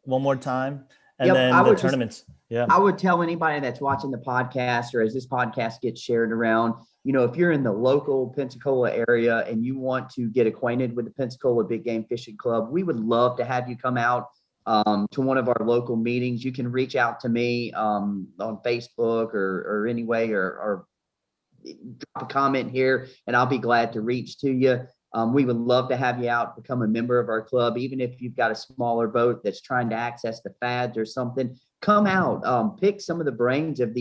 one more time, and then the tournaments. I would tell anybody that's watching the podcast, or as this podcast gets shared around, you know, if you're in the local Pensacola area and you want to get acquainted with the Pensacola Big Game Fishing Club, we would love to have you come out to one of our local meetings. You can reach out to me on Facebook or anyway, or drop a comment here, and I'll be glad to reach to you. We would love to have you out, become a member of our club, even if you've got a smaller boat that's trying to access the fads or something. Come out, pick some of the brains of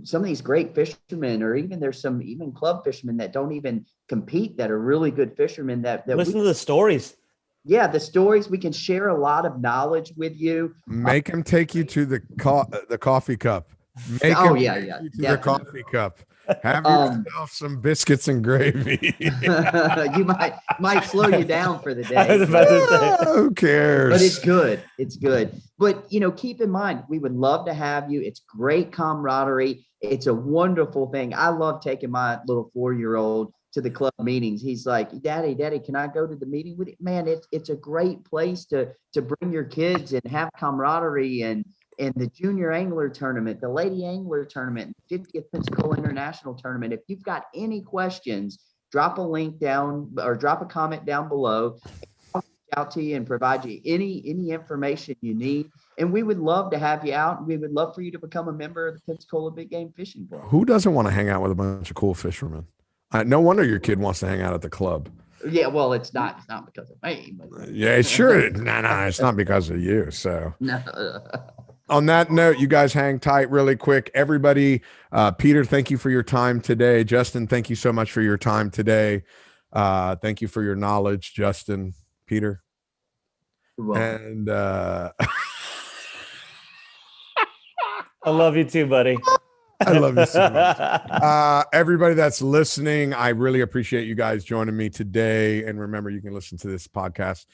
some of these great fishermen, or even there's some even club fishermen that don't even compete that are really good fishermen that Listen to the stories. Yeah, the stories. We can share a lot of knowledge with you. Make him take you to the coffee cup. Make Oh him yeah, take yeah, you to definitely. the coffee cup. Have yourself some biscuits and gravy. You might slow you down for the I was day. about to say. Who cares? But it's good. It's good. But, keep in mind, we would love to have you. It's great camaraderie. It's a wonderful thing. I love taking my little 4-year-old to the club meetings. He's like, Daddy, can I go to the meeting with you? Man, it's a great place to bring your kids and have camaraderie, and the junior angler tournament, the lady angler tournament, 50th Pensacola International tournament. If you've got any questions, drop a link down or drop a comment down below. I'll reach out to you and provide you any information you need. And we would love to have you out. And we would love for you to become a member of the Pensacola Big Game Fishing Club. Who doesn't want to hang out with a bunch of cool fishermen? No wonder your kid wants to hang out at the club. Yeah, well, it's not because of me. But... Yeah, sure. No, it's not because of you. So no. On that note, you guys hang tight really quick. Everybody, Peter, thank you for your time today. Justin, thank you so much for your time today. Thank you for your knowledge, Justin, Peter. And I love you too, buddy. I love you so much. Everybody that's listening, I really appreciate you guys joining me today. And remember, you can listen to this podcast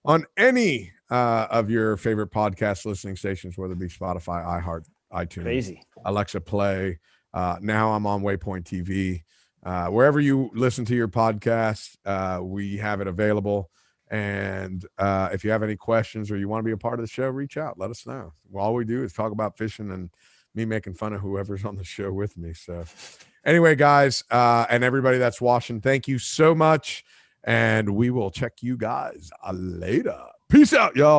on any of your favorite podcast listening stations, whether it be Spotify, iHeart, iTunes, Crazy. Alexa Play. Now I'm on Waypoint TV. Wherever you listen to your podcast, we have it available. And if you have any questions or you want to be a part of the show, reach out. Let us know. Well, all we do is talk about fishing and me making fun of whoever's on the show with me. So anyway, guys, and everybody that's watching, thank you so much. And we will check you guys later. Peace out, y'all.